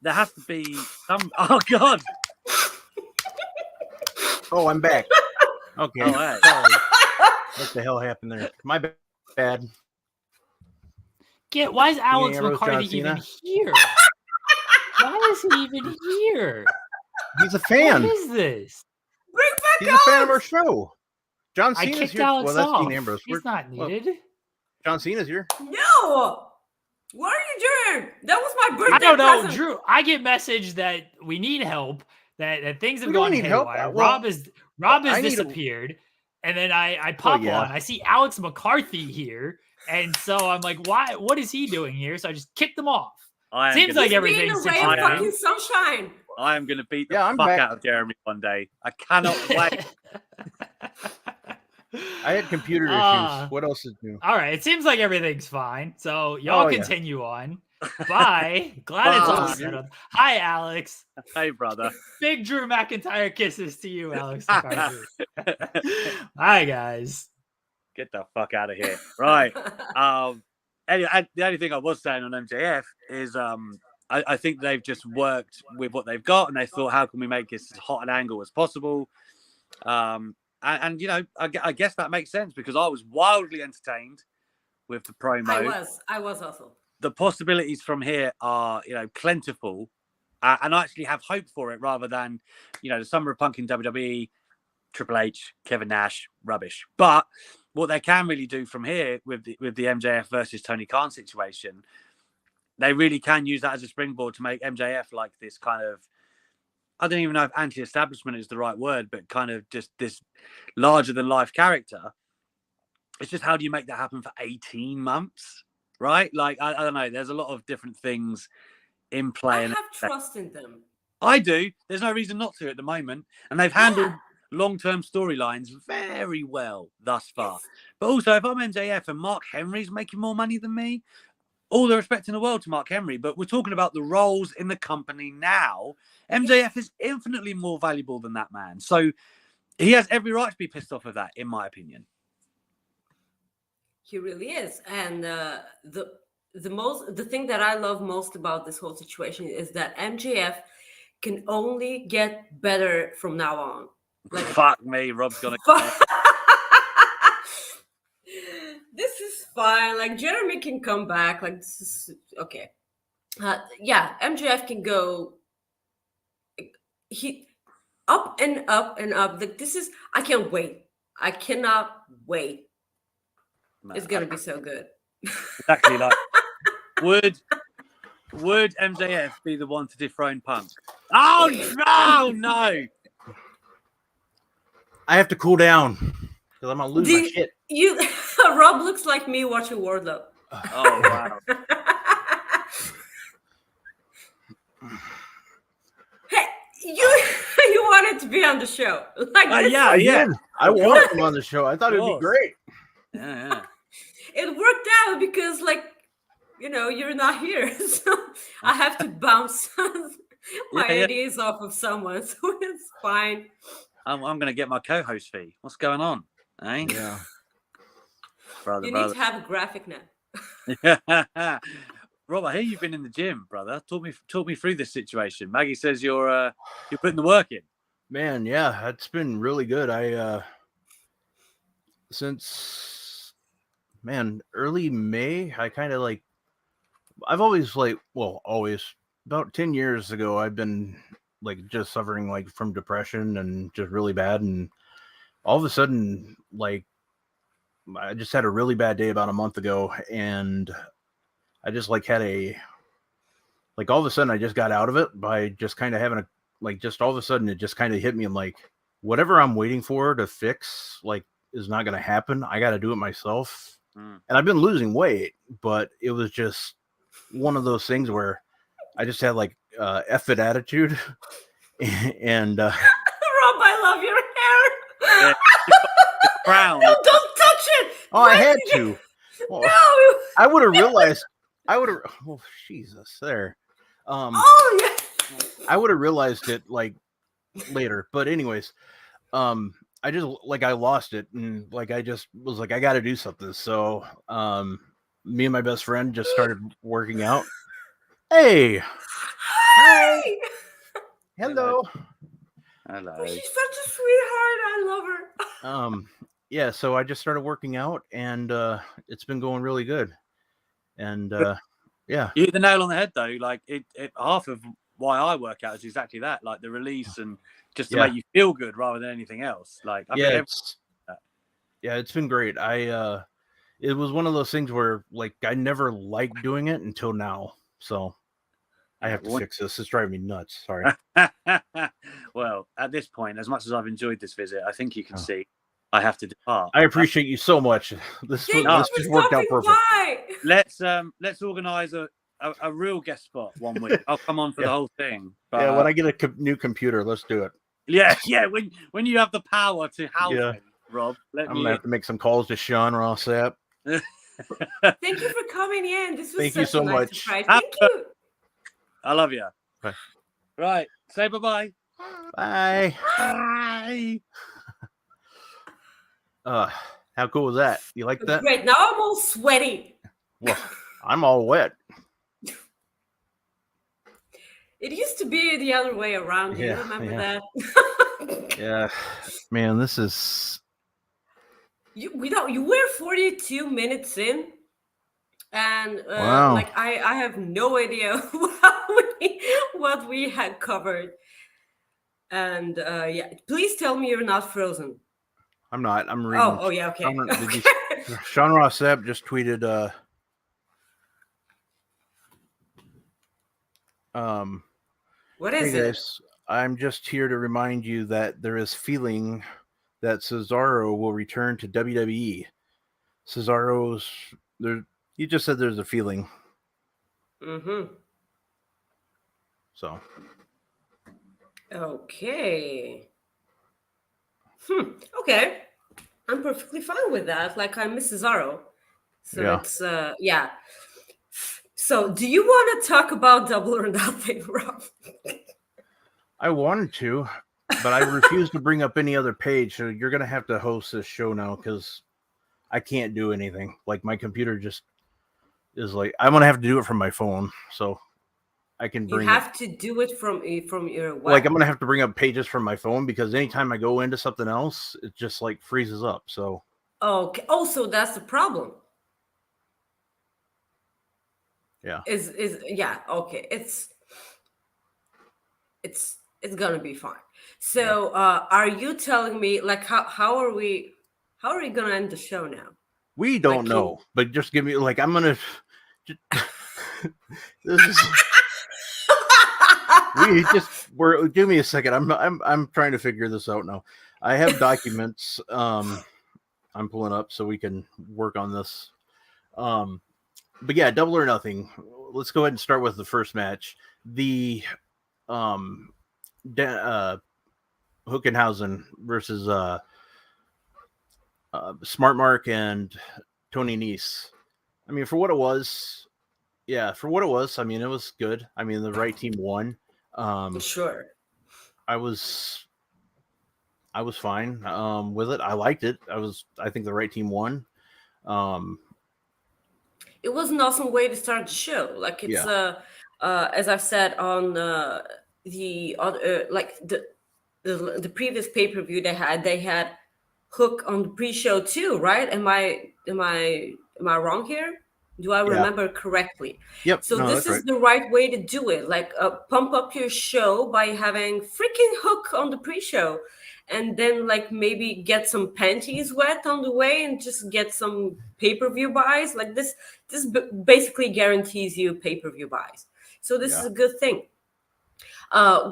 there has to be some. Oh God! Oh, I'm back. Okay. Oh, hey. Sorry. What the hell happened there? My bad. Why is Alex Ambrose, McCarthy John even Cena? here? Why is he even here? He's a fan. What is this? Bring back He's a fan of our show. John I Cena's kicked here. Alex Well, that's off. Dean Ambrose. He's not needed. John Cena's here. No! What are you doing? That was my birthday I don't know, present. Drew. I get message that we need help, that things have We don't gone need help. haywire. Well, Rob has I need disappeared, and then I pop yeah. on. I see Alex McCarthy here, and so I'm like, why? What is he doing here? So I just kicked him off. Seems like He's being everything's a ray of situated. fucking sunshine. I am going to beat the Yeah, I'm fuck back. out of Jeremy one day. I cannot wait. I had computer Ah. issues. What else is new? All right, it seems like everything's fine. So y'all Oh, yeah. continue on. Bye. Glad it's all Bye. settled. Hi, Alex. Hey, brother. Big Drew McIntyre kisses to you, Alex McCarthy. Hi, guys. Get the fuck out of here. Right. Anyway, the only thing I was saying on MJF is I think they've just worked with what they've got and they thought, how can we make this as hot an angle as possible? And I guess that makes sense because I was wildly entertained with the promo. I was also. The possibilities from here are, plentiful. And I actually have hope for it rather than, the Summer of Punk in WWE, Triple H, Kevin Nash, rubbish. But what they can really do from here with the MJF versus Tony Khan situation, they really can use that as a springboard to make MJF like this kind of, I don't even know if anti-establishment is the right word, but kind of just this larger than life character. It's just, how do you make that happen for 18 months? Right? Like, I don't know. There's a lot of different things in play. I have trust in them. I do. There's no reason not to at the moment. And they've handled long-term storylines very well thus far. Yes. But also, if I'm MJF and Mark Henry's making more money than me, all the respect in the world to Mark Henry, but we're talking about the roles in the company now. MJF is infinitely more valuable than that man. So he has every right to be pissed off of that, in my opinion. He really is. And the thing that I love most about this whole situation is that MJF can only get better from now on. Like, fuck me, Rob's gonna. This is fine. Like, Jeremy can come back. Like, this is okay. MJF can go. He up and up and up. Like, this is. I can't wait. I cannot wait. Man, It's gonna be so good. Exactly. Like, would MJF be the one to dethrone Punk? Oh no! I have to cool down because I'm gonna lose my shit. Rob looks like me watching Wardlow. Oh wow! Hey, you wanted to be on the show, like this. Yeah. I wanted him on the show. I thought it'd be great. Yeah. It worked out because, like, you're not here, so I have to bounce my ideas off of someone, so it's fine. I'm gonna get my co-host fee. What's going on? Eh? Yeah. Brother. You need to have a graphic now. Rob, I hear you've been in the gym, brother. Talk me through this situation. Maggie says you're putting the work in. Man, yeah, it's been really good. I since early May, I kind of I've always about 10 years ago, I've been just suffering from depression and just really bad. And all of a sudden, I just had a really bad day about a month ago, and I just had like all of a sudden I just got out of it by just kind of having just all of a sudden it just kind of hit me. I'm like, whatever I'm waiting for to fix, like, is not going to happen. I got to do it myself. And I've been losing weight, but it was just one of those things where I just had like F it attitude. And Rob, I love your hair. Yeah. Crown. No, don't touch it. oh, I had to. Well, No. I would have realized. Oh, Jesus, there. Oh yeah. I would have realized it like later, but anyways, I just like I lost it, and like I just was like I got to do something. So, me and my best friend just started working out. Hey, Hi. hello. Hello. Oh, she's such a sweetheart. I love her. Yeah. So I just started working out, and it's been going really good. And yeah, You hit the nail on the head though. Like it half of why I work out is exactly that, like the release and just to make you feel good rather than anything else. Like I think it's been great. It was one of those things where like I never liked doing it until now. So I have to fix this. It's driving me nuts. Sorry. Well, at this point, as much as I've enjoyed this visit, I think you can see I have to depart. I appreciate you so much. This just worked out perfect. Let's organize a real guest spot one week. I'll come on for the whole thing. But, yeah, when I get a new computer, let's do it. Yeah. When you have the power to house me, Rob, I'm gonna have to make some calls to Sean Rossap. Thank you for coming in. This was Thank you so much. Surprise. Thank you. I love you. Bye. Right. Say bye-bye. Bye. Bye. How cool was that? You like that? Great. Now I'm all sweaty. Well, I'm all wet. It used to be the other way around. Do you remember that? Yeah. Man, this is... You were 42 minutes in. And wow. like I have no idea what we had covered. And please tell me you're not frozen. I'm not. I'm reading. Oh yeah, okay. Sean Rossap just tweeted what is hey it? guys, I'm just here to remind you that there is feeling that Cesaro will return to WWE. Cesaro's there. You just said there's a feeling. Mm-hmm. So. Okay. Okay. I'm perfectly fine with that. Like I miss Cesaro. So it's So do you want to talk about Double or Nothing, Rob? I wanted to, but I refuse to bring up any other page. So you're gonna have to host this show now because I can't do anything. Like my computer just is like I'm gonna have to do it from my phone. So I can bring. You have to do it from your web. Like I'm gonna have to bring up pages from my phone because anytime I go into something else, it just like freezes up. So okay. Oh, so that's the problem. Yeah. Okay. It's gonna be fine. So are you telling me like how are we gonna end the show now? We don't know, but just give me like I'm gonna. This is. Give me a second. I'm trying to figure this out now. I have documents I'm pulling up so we can work on this. But yeah, Double or Nothing. Let's go ahead and start with the first match. The Hookenhausen versus Smart Mark and Tony Nese. I mean, for what it was, I mean, it was good. I mean, the right team won. Sure. I was fine with it. I liked it. I think the right team won. It was an awesome way to start the show. Like it's as I've said on the previous pay-per-view they had Hook on the pre-show too, right? Am I wrong here? Do I remember correctly? Yep. So this is the right way to do it. Like pump up your show by having freaking Hook on the pre-show, and then like maybe get some panties wet on the way and just get some pay-per-view buys. Like this basically guarantees you pay-per-view buys. So this is a good thing.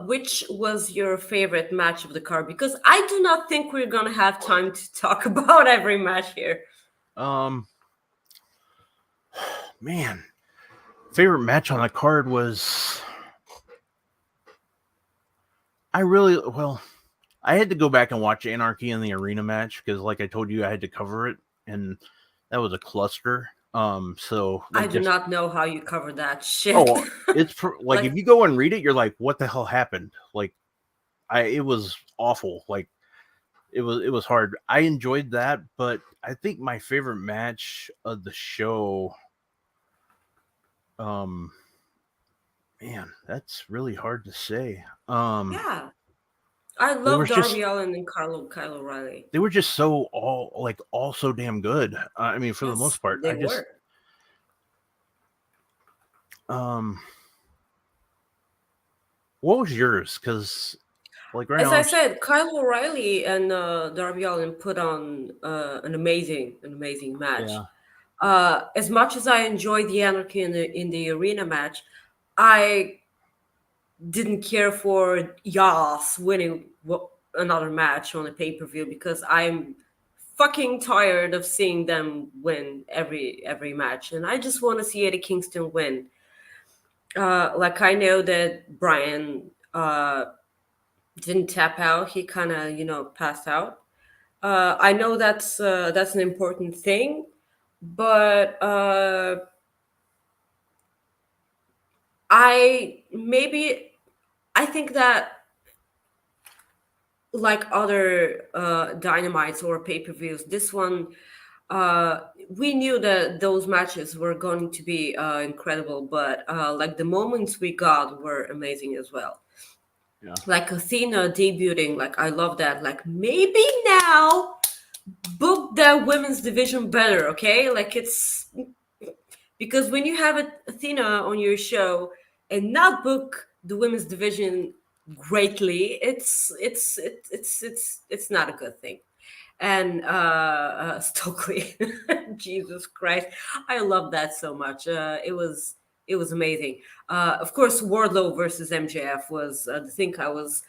Which was your favorite match of the card? Because I do not think we're gonna have time to talk about every match here. Man, favorite match on the card was I had to go back and watch Anarchy in the Arena match because, like I told you, I had to cover it, and that was a cluster. So I do not know how you covered that shit. Oh, it's like if you go and read it, you're like, what the hell happened? Like, it was awful. Like, it was hard. I enjoyed that, but I think my favorite match of the show, man, that's really hard to say. Yeah, I love Darby Allin and Kyle O'Reilly. They were just all so damn good. I mean, for the most part, they were. What was yours? Because, like, right as now, I said, Kyle O'Reilly and Darby Allin put on an amazing match. Yeah. As much as I enjoyed the Anarchy in the Arena match, I didn't care for Yas winning another match on a pay-per-view because I'm fucking tired of seeing them win every match, and I just want to see Eddie Kingston win. Like, I know that Brian didn't tap out; he kind of passed out. I know that's an important thing, but I think that, like other Dynamites or pay-per-views, this one, we knew that those matches were going to be incredible, but like the moments we got were amazing as well. Yeah. Like Athena debuting, like I love that. Like, maybe now book that women's division better, okay? Like, it's because when you have Athena on your show and not book the women's division greatly, it's not a good thing. And Stokely, Jesus Christ, I love that so much. It was amazing. Of course, Wardlow versus MJF was the thing I was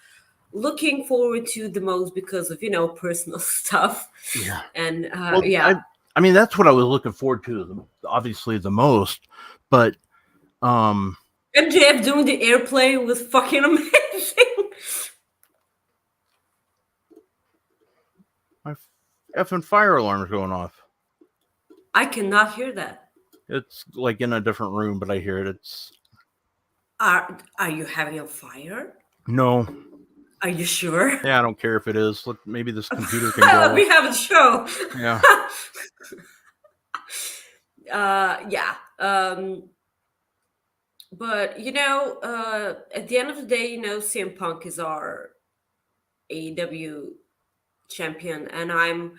looking forward to the most because of personal stuff. Yeah. And I mean, that's what I was looking forward to, obviously the most. But MJF doing the airplay was fucking amazing. My effing fire alarm's going off. I cannot hear that. It's like in a different room, but I hear it. Are you having a fire? No. Are you sure? Yeah, I don't care if it is. Look, maybe this computer can go. We have a show. Yeah. Yeah. But at the end of the day, CM Punk is our AEW champion, and I'm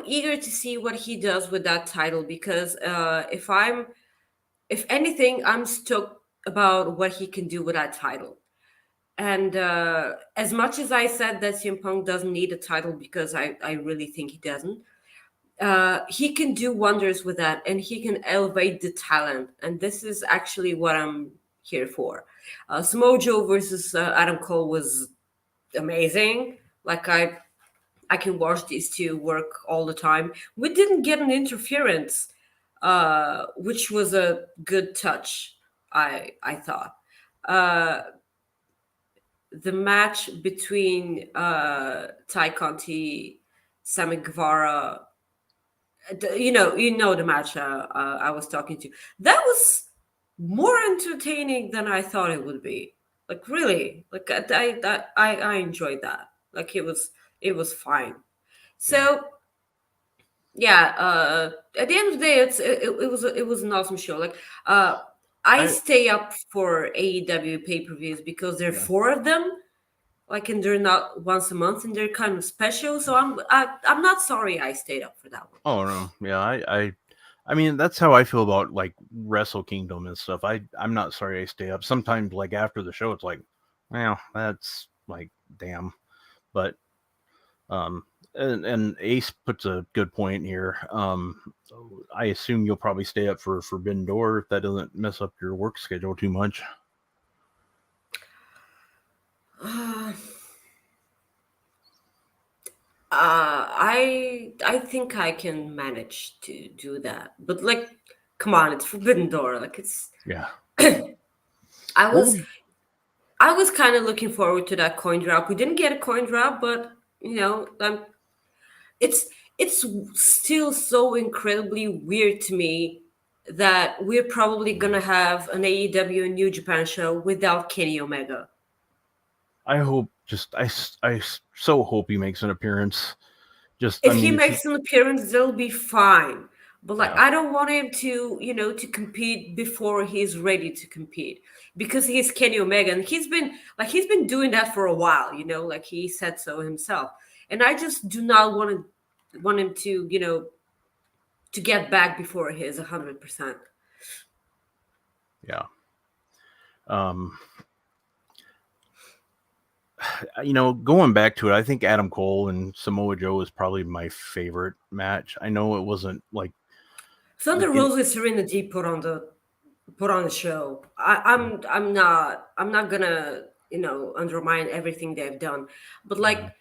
eager to see what he does with that title because if anything, I'm stoked about what he can do with that title. And as much as I said that CM Punk doesn't need a title, because I really think he doesn't, he can do wonders with that, and he can elevate the talent. And this is actually what I'm here for. Samoa Joe versus Adam Cole was amazing. Like, I can watch these two work all the time. We didn't get an interference, which was a good touch, I thought. The match between Ty Conti, Sammy Guevara, you know the match I was talking to. That was more entertaining than I thought it would be. Like, really, like I enjoyed that. Like, it was fine. So yeah, at the end of the day, it was an awesome show. Like, I stay up for AEW pay-per-views because there are 4 of them. Like, and they're not once a month, and they're kind of special. So I'm not sorry I stayed up for that one. Oh no, yeah, I mean, that's how I feel about like Wrestle Kingdom and stuff. I'm not sorry I stay up. Sometimes, like after the show, it's like, well, that's like damn, but And Ace puts a good point here. I assume you'll probably stay up for Forbidden Door if that doesn't mess up your work schedule too much. I think I can manage to do that, but like, come on, it's Forbidden Door. Like, it's Yeah. I was kind of looking forward to that coin drop. We didn't get a coin drop, but it's still so incredibly weird to me that we're probably gonna have an AEW and New Japan show without Kenny Omega. I hope. I so hope he makes an appearance. If he makes an appearance, they'll be fine. But like, Yeah. I don't want him to, to compete before he's ready to compete, because he's Kenny Omega, and he's been doing that for a while. Like he said so himself. And I just do not want him to, to get back before he is 100%. Yeah. Going back to it, I think Adam Cole and Samoa Joe is probably my favorite match. I know it wasn't like Thunder Rosa Serena Deeb put on the show. I'm not gonna undermine everything they've done, but like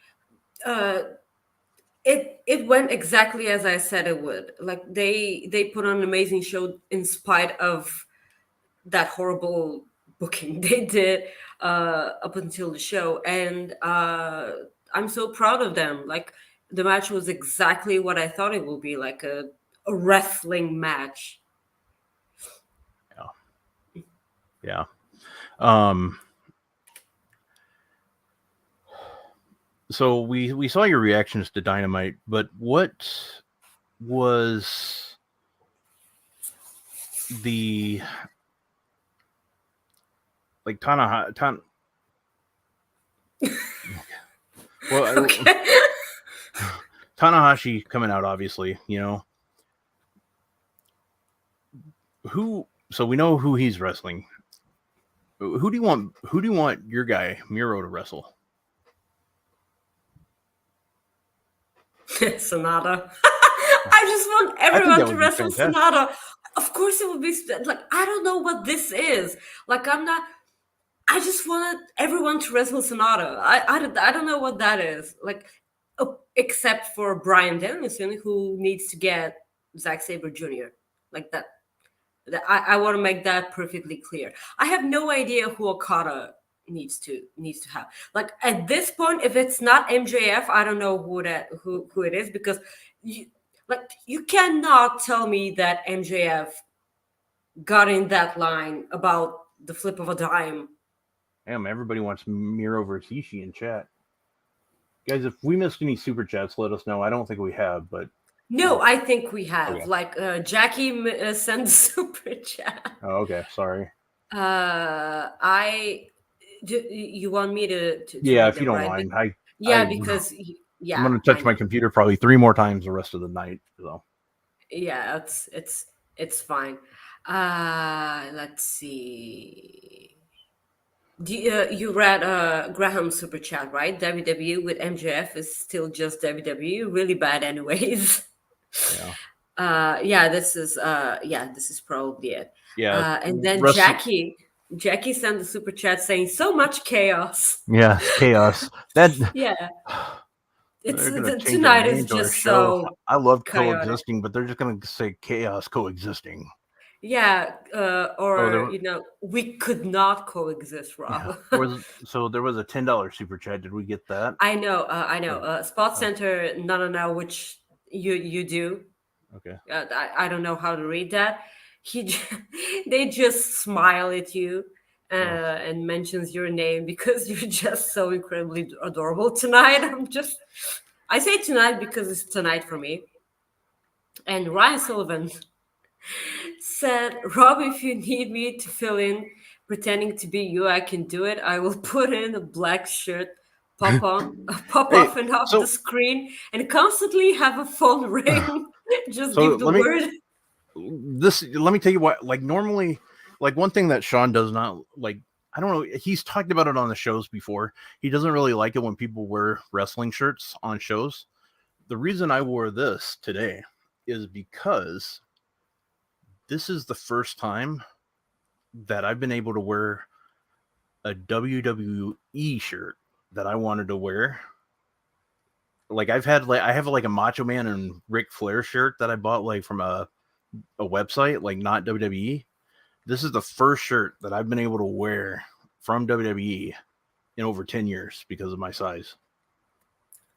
it went exactly as I said it would. Like they put on an amazing show in spite of that horrible booking they did up until the show, and I'm so proud of them. Like, the match was exactly what I thought it would be, like a wrestling match. Yeah. So we saw your reactions to Dynamite, but what was the like Tanahashi? Well, Okay. Tanahashi coming out, obviously, so we know who he's wrestling. Who do you want your guy Miro to wrestle? Sonata. I just want everyone to wrestle fantastic. Sonata. Of course it would be like, I don't know what this is. Like, I just wanted everyone to wrestle Sonata. I don't know what that is. Like, except for Bryan Danielson, who needs to get Zack Sabre Jr. Like that. I want to make that perfectly clear. I have no idea who Okada needs to have. Like, at this point, if it's not MJF, I don't know who it is, because you cannot tell me that MJF got in that line about the flip of a dime. Damn, everybody wants Miro versus Ishii in chat. Guys, if we missed any super chats, let us know. I don't think we have, but no, I think we have. Okay. Like, Jackie sent super chat. Oh, okay, sorry. You want me to Yeah, read if you them, don't right? mind. Because I'm gonna touch my computer probably 3 more times the rest of the night. So yeah, it's fine. Let's see. You read Graham's super chat, right? WWE with MJF is still just WWE. Really bad, anyways. yeah. This is probably it. Yeah. And then Jackie sent the super chat saying, "So much chaos." Yeah, chaos. That Yeah. they're gonna change Tonight their name is to our just show. so I love chaotic. Coexisting, but they're just gonna say Chaos Coexisting. Yeah, we could not coexist, Rob. Yeah. There was a $10 super chat. Did we get that? I know. Spot Center, no, which you do. Okay. I don't know how to read that. They just smile at you and mentions your name because you're just so incredibly adorable tonight. I say tonight because it's tonight for me. And Ryan Sullivan said, "Rob, if you need me to fill in pretending to be you, I can do it. I will put in a black shirt, pop off and off the screen, and constantly have a phone ring. Just give the word." Let me tell you what, like, normally, like, one thing that Sean does not like, I don't know. He's talked about it on the shows before. He doesn't really like it when people wear wrestling shirts on shows. The reason I wore this today is because this is the first time that I've been able to wear a WWE shirt that I wanted to wear. Like I have like a Macho Man and Ric Flair shirt that I bought like from a website, like not WWE. This is the first shirt that I've been able to wear from WWE in over 10 years because of my size.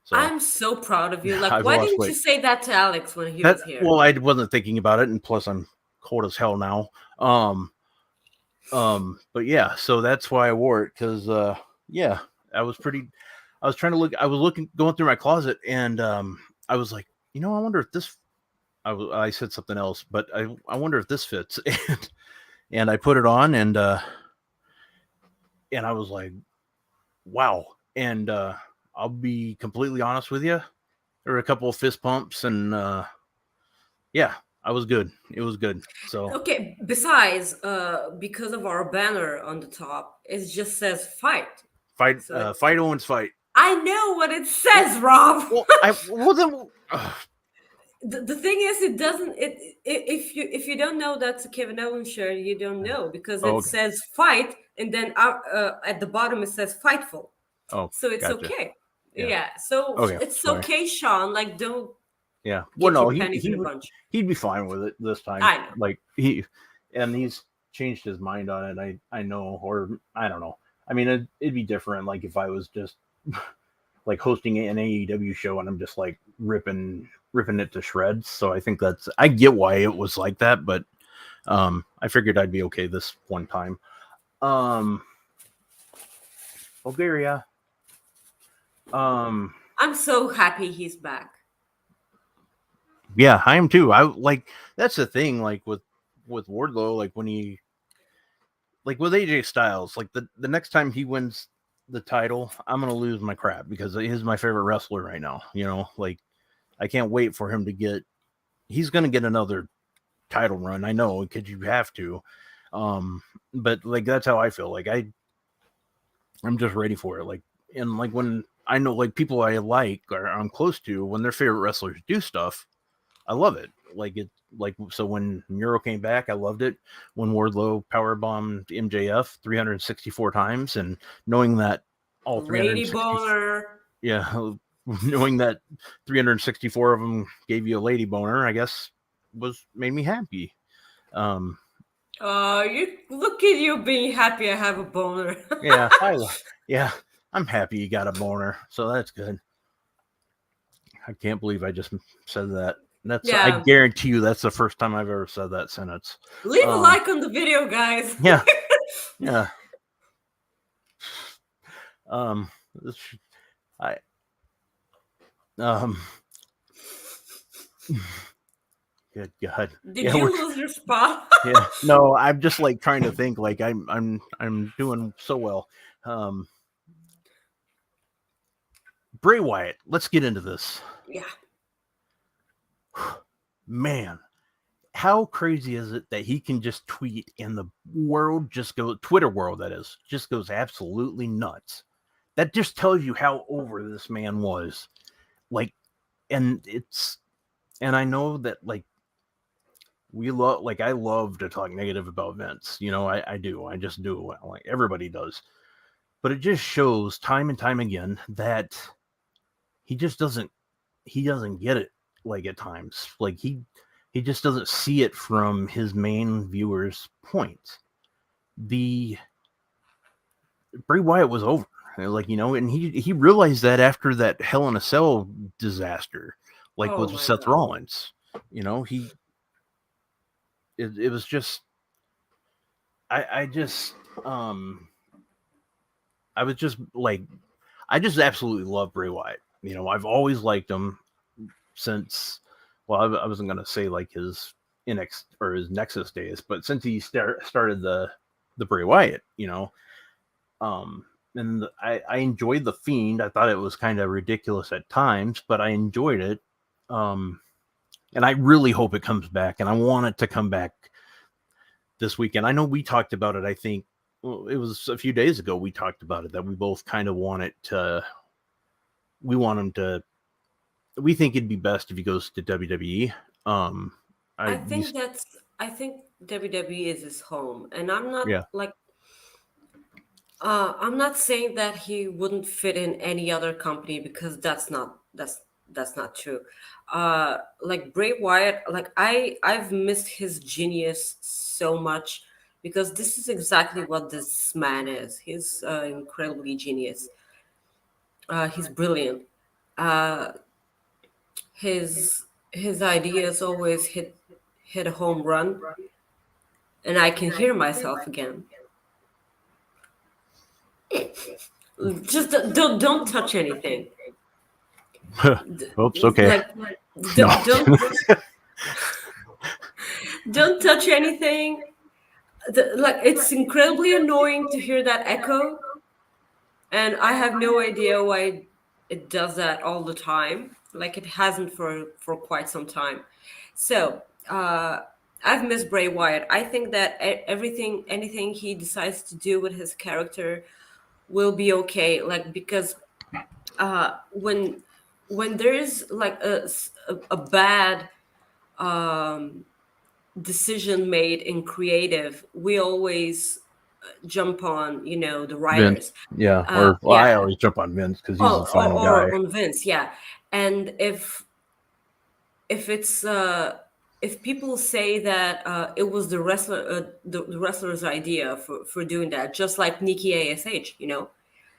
So I'm so proud of you. Like, I've why lost didn't weight. you say that to Alex when he was here? Well, I wasn't thinking about it, and plus I'm cold as hell now. But yeah, so that's why I wore it, because yeah, I was trying to look. I was going through my closet, and I was like, I wonder if this. I said something else, but I wonder if this fits, and I put it on, and I was like, wow. And I'll be completely honest with you, there were a couple of fist pumps, and yeah, I was good. It was good. So Okay. Besides, because of our banner on the top, it just says fight. fight, So fight Owens, fight. I know what it says, Rob. Well, I wasn't. The thing is, it doesn't. If you don't know that's a Kevin Owens shirt, you don't know, because it Okay. says fight, and then at the bottom it says Fightful. Oh, So it's gotcha. okay. Yeah. Yeah. So Okay, it's sorry. okay, Sean. Like, don't Yeah. get Well, no, your panties in a bunch. he'd be fine with it this time. I know. Like he's changed his mind on it. I know, or I don't know. I mean, it'd be different. Like if I was just like hosting an AEW show and I'm just like ripping it to shreds. So I think I get why it was like that, but I figured I'd be okay this one time. Bulgaria. I'm so happy he's back. Yeah, I am too. I like that's the thing. Like with Wardlow, like when he, like with AJ Styles, like the next time he wins the title, I'm gonna lose my crap because he's my favorite wrestler right now. Like I can't wait for him to get. He's gonna get another title run. I know, because you have to. But like that's how I feel. Like I'm just ready for it. Like, and like when I know like people I like or I'm close to, when their favorite wrestlers do stuff, I love it. So when Muro came back, I loved it. When Wardlow powerbombed MJF 364 times, and knowing that all Lady 360, boner. yeah, knowing that 364 of them gave you a lady boner, I guess made me happy. You look at you being happy. I have a boner. Yeah, I'm happy you got a boner, so that's good. I can't believe I just said that. I guarantee you that's the first time I've ever said that sentence. Leave a like on the video, guys. Yeah. Good God. Did you lose your spot? Yeah. No, I'm just like trying to think. Like I'm doing so well. Bray Wyatt. Let's get into this. Yeah. Man, how crazy is it that he can just tweet and the world Twitter world, that is, just goes absolutely nuts. That just tells you how over this man was. Like, and I know that like I love to talk negative about Vince. I do. I just do. Like everybody does. But it just shows time and time again that he just doesn't get it. Like at times, like he just doesn't see it from his main viewers' point. The Bray Wyatt was over, like, and he realized that after that Hell in a Cell disaster, like with Seth Rollins, it was just, I was just like, I just absolutely love Bray Wyatt. I've always liked him since, well, I wasn't going to say like his NXT or his Nexus days, but since he started the Bray Wyatt, and I enjoyed the Fiend. I thought it was kind of ridiculous at times, but I enjoyed it. And I really hope it comes back, and I want it to come back this weekend. I know we talked about it, I think well, it was a few days ago we talked about it, that we both kind of want him to. We think it'd be best if he goes to WWE. I think WWE is his home, and I'm not Yeah. I'm not saying that he wouldn't fit in any other company, because that's not true. Like Bray Wyatt, like I've missed his genius so much, because this is exactly what this man is. He's incredibly genius. He's brilliant. Uh, his ideas always hit a home run, and I can hear myself again. Just don't touch anything. Oops. Okay. Like, No. don't touch anything. Like, it's incredibly annoying to hear that echo, and I have no idea why it does that all the time. Like, it hasn't for quite some time. So I've missed Bray Wyatt. I think that anything he decides to do with his character will be okay. Like, because when there's like a bad decision made in creative, we always jump on, the writers. Vince. Yeah. I always jump on Vince because he's a fun guy. On Vince, yeah. And if it's if people say that it was the wrestler's idea for doing that, just like Nikki ASH,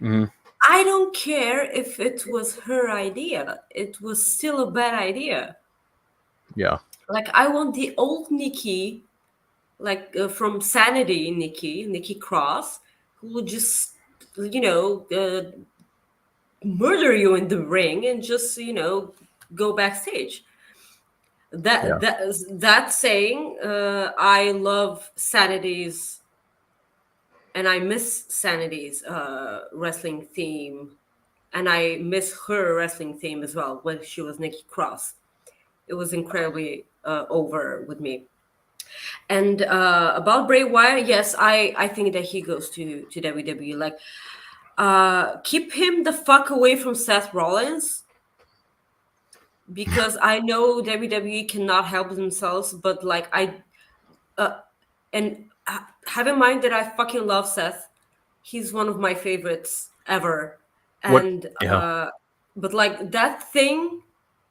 Mhm. I don't care if it was her idea. It was still a bad idea. Yeah. Like, I want the old Nikki, like from Sanity Nikki Cross, who would just, murder you in the ring and just, go backstage. That saying, I love Sanity's, and I miss Sanity's wrestling theme, and I miss her wrestling theme as well when she was Nikki Cross. It was incredibly over with me. And about Bray Wyatt, yes, I think that he goes to WWE. Like, keep him the fuck away from Seth Rollins, because I know WWE cannot help themselves, but like and have in mind that I fucking love Seth. He's one of my favorites ever. And but like that thing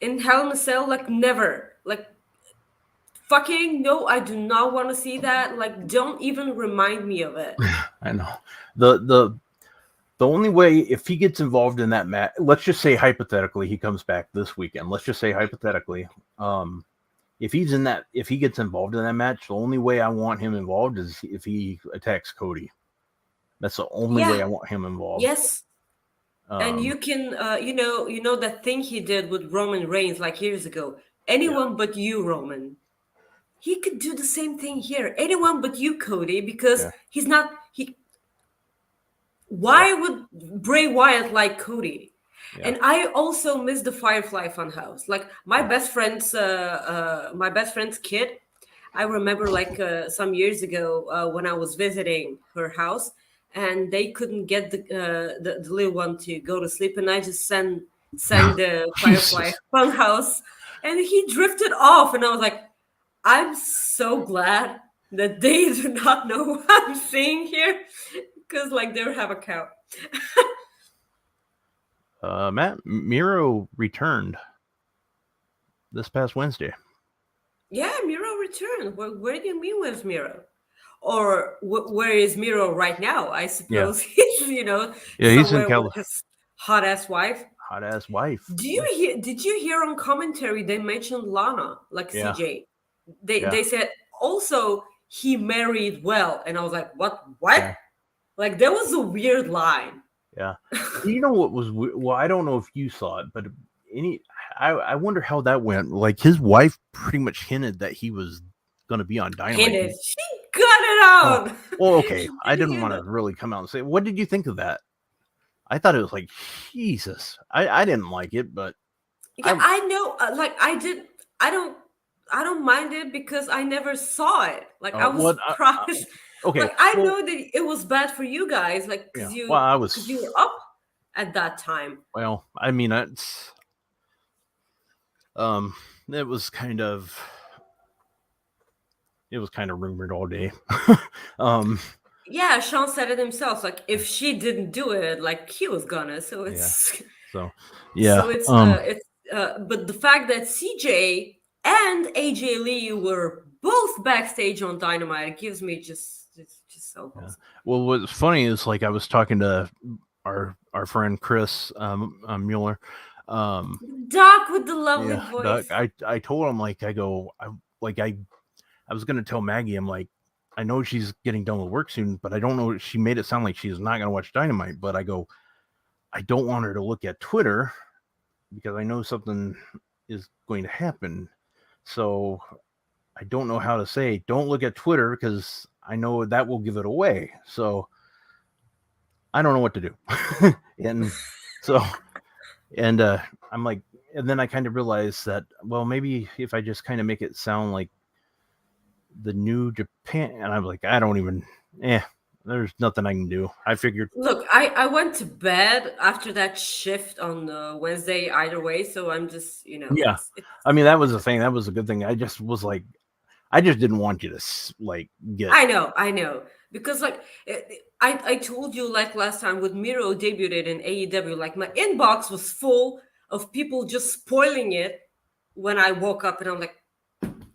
in Hell in a Cell, like, never, like, fucking no, I do not want to see that. Like, don't even remind me of it. I know. The only way, if he gets involved in that match, let's just say hypothetically he comes back this weekend. Let's just say hypothetically, if he gets involved in that match, the only way I want him involved is if he attacks Cody. That's the only way I want him involved. Yes. And you can, that thing he did with Roman Reigns like years ago. Anyone but you, Roman. He could do the same thing here. Anyone but you, Cody, because he's not. Why would Bray Wyatt like Cody? Yeah. And I also miss the Firefly Funhouse. Like, my best friend's kid. I remember, like, some years ago when I was visiting her house, and they couldn't get the little one to go to sleep, and I just sang the Firefly Funhouse, and he drifted off, and I was like, I'm so glad that they do not know what I'm saying here, because, like, they have a cow. Matt, Miro returned this past Wednesday. Yeah, Miro returned. Where do you mean where's Miro? Or where is Miro right now? I suppose he's, he's in California. With his hot-ass wife. Hot-ass wife. Did you hear on commentary they mentioned Lana, like CJ? They said also he married well, and I was like, what? Yeah. Like, that was a weird line. Yeah. You know what was well, I don't know if you saw it, but I wonder how that went. Like, his wife pretty much hinted that he was going to be on Dynamite. Hinted. She got it out. Well, okay. I didn't want to really come out and say, what did you think of that? I thought it was like, Jesus. I didn't like it, but I know. Like, I don't mind it because I never saw it. Like, I was surprised. Okay, Like I well, know that it was bad for you guys, like yeah. because you Well, I because you was. were up at that time. Well, I mean, it's um, it was kind of rumored all day. um, Yeah, Sean said it himself. Like if she didn't do it, like he was gonna. So yeah. it's So, yeah. it's but the fact that CJ and AJ Lee were both backstage on Dynamite gives me just so Yeah. wholesome. Well, what's funny is like I was talking to our friend Chris Mueller. Doc with the lovely Yeah, voice. Doug, I told him like I was gonna tell Maggie, I'm like, I know she's getting done with work soon, but I don't know. She made it sound like she's not gonna watch Dynamite, but I go, I don't want her to look at Twitter because I know something is going to happen. So I don't know how to say don't look at Twitter because I know that will give it away. So I don't know what to do. And so I'm like, and then I kind of realized that, well, maybe if I just kind of make it sound like the New Japan, and I'm like, I don't even, there's nothing I can do. I figured, Look, I went to bed after that shift on Wednesday either way, so I'm just yeah. it's I mean, that was the thing. That was a good thing. I just was like, I just didn't want you to like get. I know because like I told you like last time with Miro debuted in AEW, like my inbox was full of people just spoiling it when I woke up, and I'm like,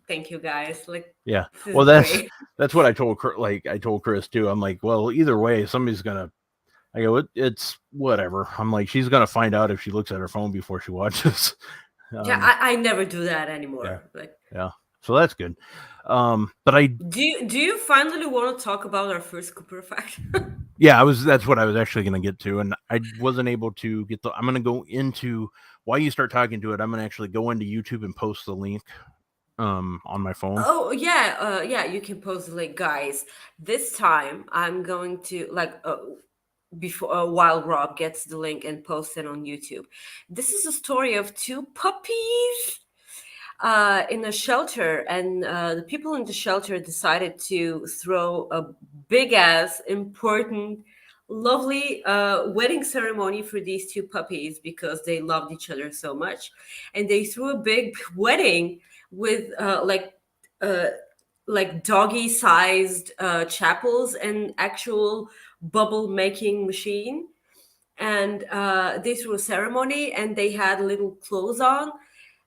thank you guys, like Yeah. this Well, is great. that's what I told like I told Chris too. I'm like, well, either way, somebody's gonna. I go, it's whatever. I'm like, she's gonna find out if she looks at her phone before she watches. Yeah, I never do that anymore. Yeah. Like, Yeah. So that's good. But I do you finally want to talk about our first Cooper fact? yeah, that's what I was actually gonna get to, and I wasn't able to get I'm gonna go into while you start talking to it, I'm gonna actually go into YouTube and post the link on my phone. Oh yeah, yeah, you can post the link, guys. This time I'm going to like before while Rob gets the link and posts it on YouTube. This is a story of two puppies in a shelter, and the people in the shelter decided to throw a big ass important lovely wedding ceremony for these two puppies because they loved each other so much, and they threw a big wedding with like doggy sized chapels and actual bubble making machine, and they threw a ceremony and they had little clothes on,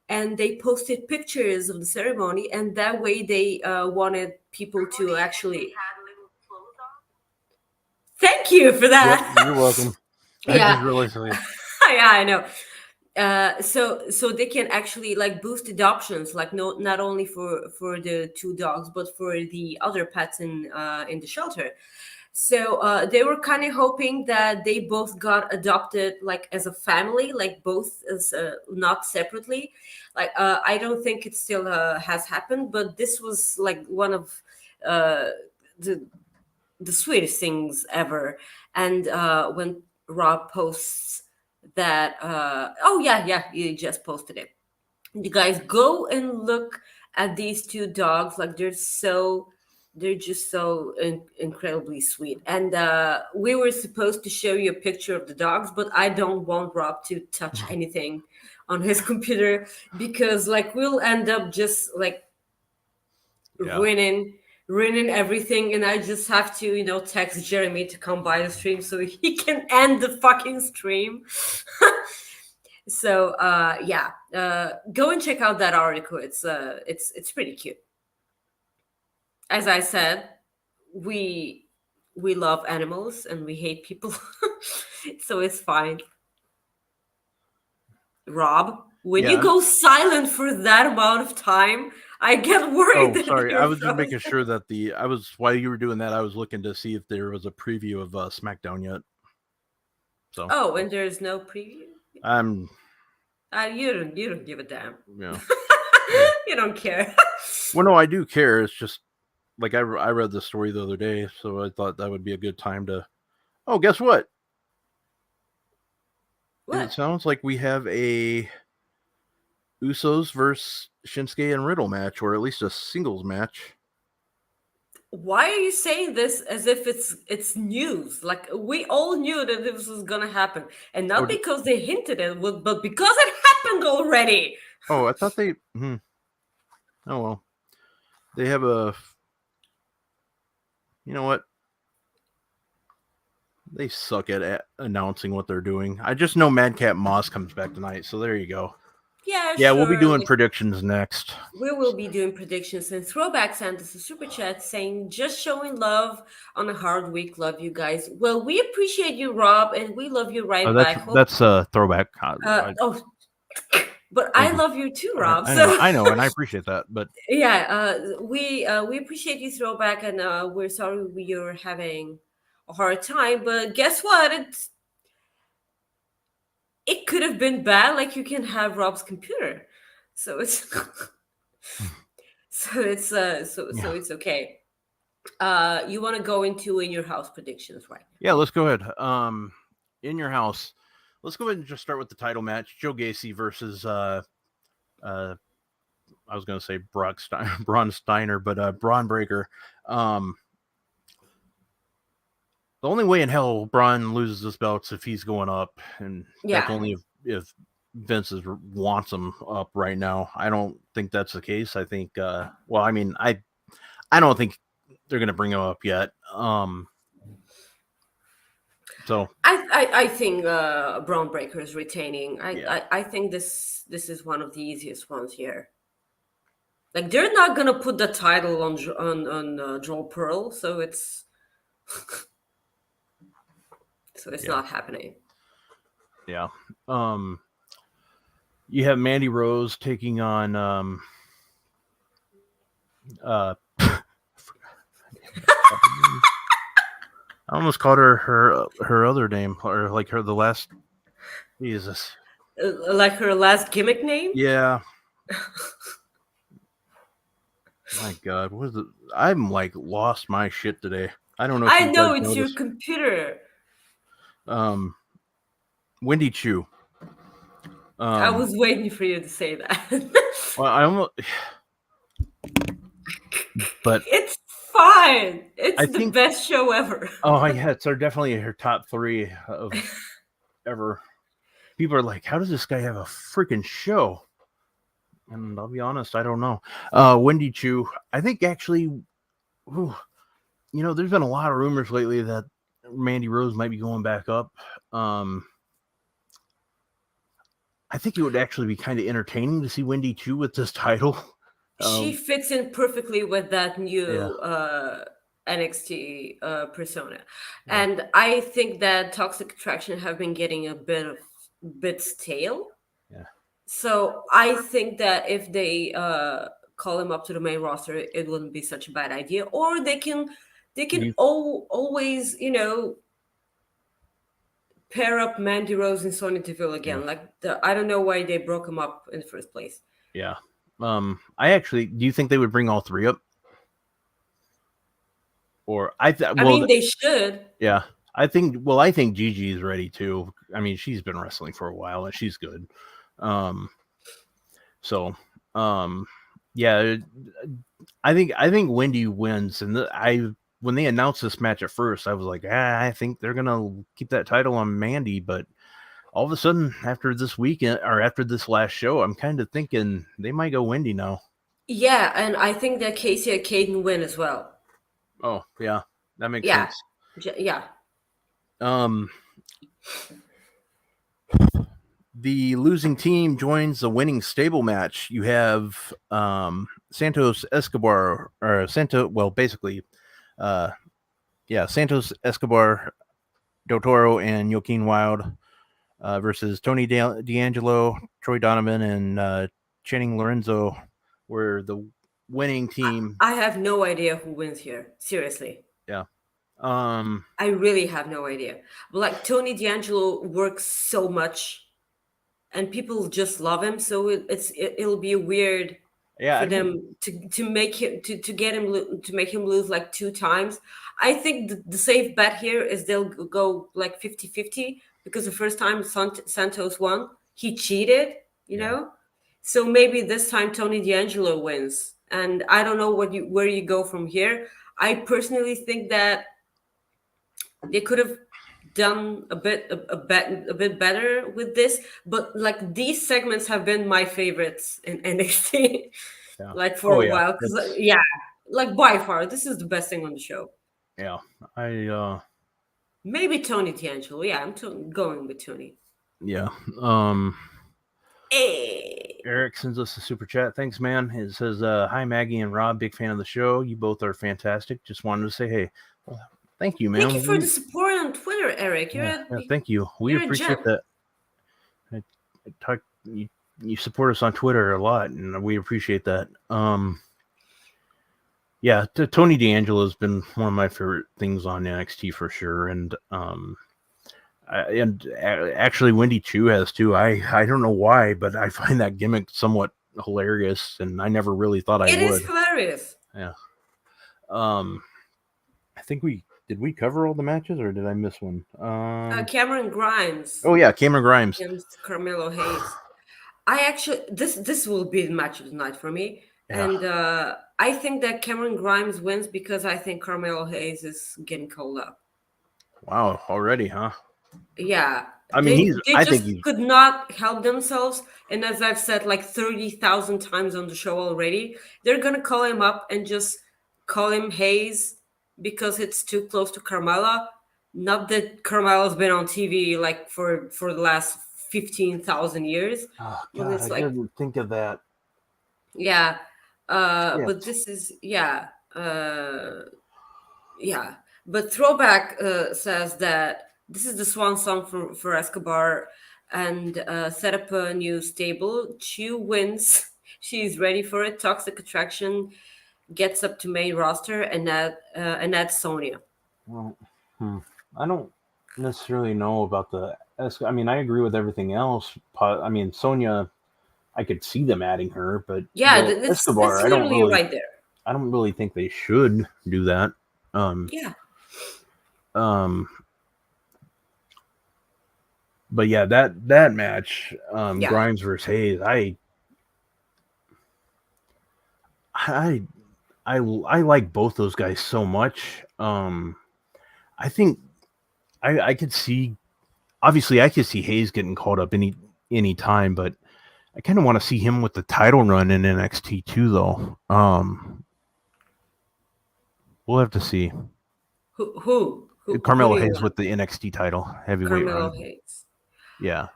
and they posted pictures of the ceremony, and that way they wanted people to actually thank you for Yep, that. you're welcome. I Yeah. just realized something. Yeah, I know. So they can actually like boost adoptions, like not only for the two dogs but for the other pets in the shelter. So they were kind of hoping that they both got adopted like as a family, like both as not separately. Like I don't think it still has happened, but this was like one of uh, the the sweetest things ever. And when Rob posts that, oh yeah, you just posted it. You guys go and look at these two dogs. Like they're just so incredibly sweet. And we were supposed to show you a picture of the dogs, but I don't want Rob to touch anything on his computer because like we'll end up just like Yeah. ruining everything, and I just have to text Jeremy to come by the stream so he can end the fucking stream. So yeah, go and check out that article. It's pretty cute. As I said, we love animals and we hate people. So it's fine. Rob, when you Yeah. go silent for that amount of time, I get worried. Oh, that sorry. you're I was just making frozen. sure that while you were doing that, I was looking to see if there was a preview of SmackDown yet. So. Oh, and there's no preview. You don't give a damn. Yeah. You don't care. Well, no, I do care. It's just like I read the story the other day, so I thought that would be a good time to. Oh, guess what? What? It sounds like we have a Usos versus Shinsuke and Riddle match, or at least a singles match. Why are you saying this as if it's news? Like we all knew that this was gonna happen, and not because they hinted at it, but because it happened already. Oh, I thought they. Oh well, they have a. You know what? They suck at announcing what they're doing. I just know Madcap Moss comes back tonight, so there you go. Yeah, Yeah, sure. we'll be doing predictions next. We will be doing predictions, and Throwback sent us a super chat saying, "Just showing love on a hard week. Love you guys." Well, we appreciate you, Rob, and we love you right back. That's a throwback. But I love you too, Rob. I know, and I appreciate that. But yeah, we appreciate you, Throwback, and we're sorry you're having a hard time. But guess what? It could have been bad. Like you can have Rob's computer, so it's so it's okay. You want to go into in your house predictions, right? Yeah, let's go ahead. In your house, let's go ahead and just start with the title match: Joe Gacy versus I was going to say Braun Steiner, but Braun Breaker. The only way in hell Braun loses this belt is if he's going up, and that's only if Vince wants him up right now. I don't think that's the case. I think, I don't think they're going to bring him up yet. So I think Braun Breaker is retaining. I think this is one of the easiest ones here. Like they're not gonna put the title on Joel Pearl, so it's not happening. Yeah. You have Mandy Rose taking on I almost called her other name, or like the last. Jesus. Like her last gimmick name? Yeah. My God, what is it? I'm like lost my shit today. I don't know. I know it's your computer. Wendy Chu. I was waiting for you to say that. Well, I almost. But it's fine. It's the best show ever. Oh yeah, it's definitely her top 3 of ever. People are like, "How does this guy have a freaking show?" And I'll be honest, I don't know. Wendy Chu, I think actually, there's been a lot of rumors lately that Mandy Rose might be going back up. I think it would actually be kind of entertaining to see Wendy Chu with this title. She fits in perfectly with that new NXT persona. Yeah. And I think that Toxic Attraction have been getting a bit stale. Yeah. So I think that if they call him up to the main roster, it wouldn't be such a bad idea. Or they can always, pair up Mandy Rose and Sonya Deville again. Yeah. I don't know why they broke him up in the first place. Yeah. Do you think they would bring all 3 up? Or I mean, they should. Yeah. I think Gigi is ready too. I mean, she's been wrestling for a while and she's good. Yeah, I think Wendy wins, and when they announced this match at first, I was like, I think they're gonna keep that title on Mandy, but all of a sudden after this weekend or after this last show, I'm kind of thinking they might go Wendy now. Yeah, and I think that Casey and Caden win as well. Oh yeah, that makes sense. Yeah. The losing team joins the winning stable match. You have Santos Escobar, Santos Escobar, Del Toro, and Joaquin Wilde versus Tony D'Angelo, Troy Donovan, and Channing Lorenzo were the winning team. I have no idea who wins here. Seriously. Yeah. I really have no idea. But like Tony D'Angelo works so much, and people just love him. So it'll be weird for them to make him to make him lose like 2 times. I think the safe bet here is they'll go like 50-50 because the first time Santos won, he cheated, you know. So maybe this time Tony D'Angelo wins, and I don't know where you go from here. I personally think that they could have done a bit better with this, but like these segments have been my favorites in NXT Yeah. like for Oh, a yeah. while, because That's- like by far this is the best thing on the show. Yeah. I Maybe Tony D'Angelo. Yeah, I'm going with Tony. yeah. Hey. Eric sends us a super chat. Thanks, man. It says, "Hi, Maggie and Rob. Big fan of the show. You both are fantastic. Just wanted to say, hey, well, thank you, man. Thank you for the support on Twitter, Eric. Yeah, thank you. We you're a appreciate gem. that. You support us on Twitter a lot, and we appreciate that. Yeah, Tony D'Angelo has been one of my favorite things on NXT for sure, and actually Wendy Chu has too. I don't know why, but I find that gimmick somewhat hilarious, and I never really thought I would. It is hilarious. Yeah. I think did we cover all the matches, or did I miss one? Cameron Grimes. Oh yeah, Cameron Grimes Against Carmelo Hayes. I actually this will be the match of the night for me, Yeah. and I think that Cameron Grimes wins because I think Carmelo Hayes is getting called up. Wow, already, huh? Yeah. I mean, they just could not help themselves. And as I've said like 30,000 times on the show already, they're going to call him up and just call him Hayes because it's too close to Carmella. Not that Carmella's been on TV like for the last 15,000 years. Oh, But God, it's I like, didn't think of that. yeah. Yes. But this is, yeah. But Throwback says that this is the swan song for Escobar and set up a new stable. Chu wins. She's ready for it. Toxic Attraction gets up to main roster, and that's Sonya. Well, I don't necessarily know about I mean, I agree with everything else. I mean, Sonya, I could see them adding her, but Yeah, the it's Escobar, I don't literally really, right there. I don't really think they should do that. Yeah. But yeah, that match, Yeah. Grimes versus Hayes, I like both those guys so much. I think I could see, obviously I could see Hayes getting called up any time, but I kind of want to see him with the title run in NXT too, though. We'll have to see. Who Carmelo who do you Hayes want? with the NXT title heavyweight Carmelo run. Hayes. Yeah,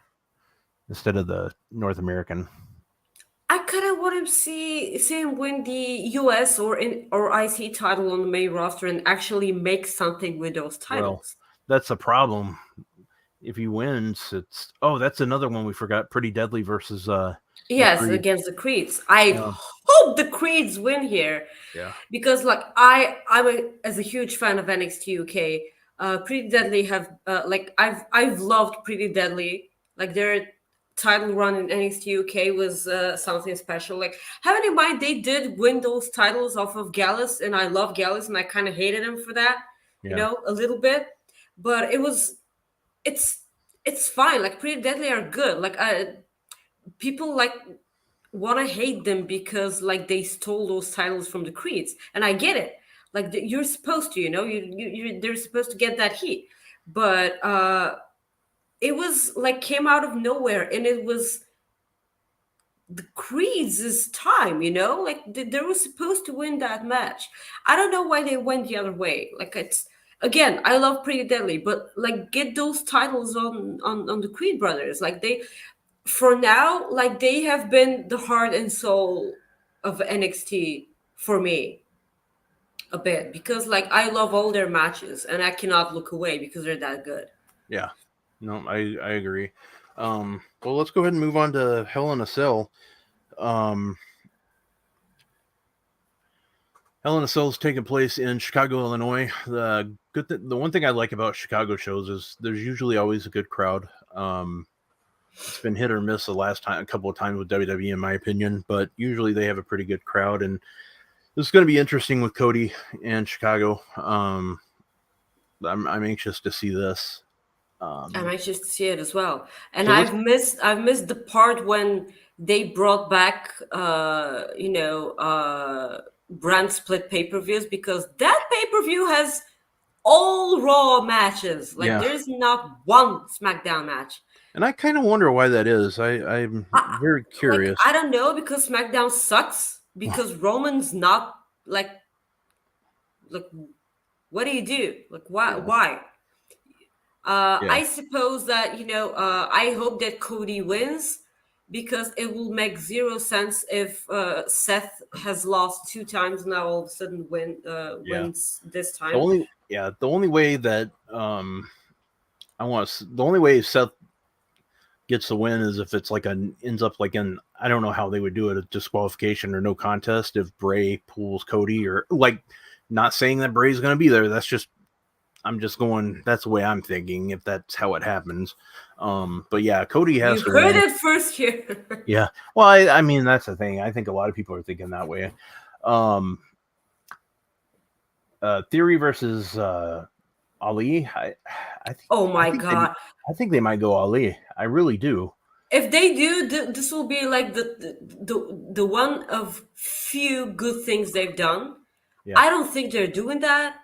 instead of the North American. I kind of want to see him win the US or IC title on the main roster and actually make something with those titles. Well, that's a problem. If he wins, that's another one we forgot. Pretty Deadly versus Yes, Creed. against the Creeds. I hope the Creeds win here. Yeah. Because like as a huge fan of NXT UK, Pretty Deadly have I've loved Pretty Deadly. Like their title run in NXT UK was something special. Like having in mind they did win those titles off of Gallus, and I love Gallus, and I kind of hated him for that, a little bit. But it's fine. Like Pretty Deadly are good. Like people like want to hate them because like they stole those titles from the Creeds, and I get it. Like you're supposed to, they're supposed to get that heat, but it was like came out of nowhere, and it was the Creeds' time, like they were supposed to win that match. I don't know why they went the other way. Like it's again, I love Pretty Deadly, but like get those titles on the Creed brothers. Like for now, like they have been the heart and soul of NXT for me a bit, because like I love all their matches and I cannot look away because they're that good. Yeah, no, I agree. Well, let's go ahead and move on to Hell in a Cell. Hell in a Cell is taking place in Chicago, Illinois. The one thing I like about Chicago shows is there's usually always a good crowd. It's been hit or miss a couple of times with WWE, in my opinion, but usually they have a pretty good crowd, and this is going to be interesting with Cody and Chicago. I'm anxious to see this. I'm anxious to see it as well, and So I've missed the part when they brought back brand split pay-per-views, because that pay-per-view has all Raw matches. Like, Yeah. there's not one SmackDown match. And I kind of wonder why that is. I'm very curious. Like, I don't know, because SmackDown sucks. Because Roman's not like, what do you do? Like, why? Yeah. Why? Yeah. I suppose that, I hope that Cody wins, because it will make zero sense if Seth has lost 2 times now all of a sudden wins this time. The only way that the only way Seth gets the win is if it's like ends up like in, I don't know how they would do it, a disqualification or no contest if Bray pulls Cody, or like, not saying that Bray's going to be there. I'm just going, that's the way I'm thinking, if that's how it happens. But yeah, Cody has to heard win. it first here. Yeah. Well, I mean, that's the thing. I think a lot of people are thinking that way. Theory versus Ali. Oh my God. I think they might go Ali. I really do. If they do, this will be like the one of few good things they've done. Yeah. I don't think they're doing that.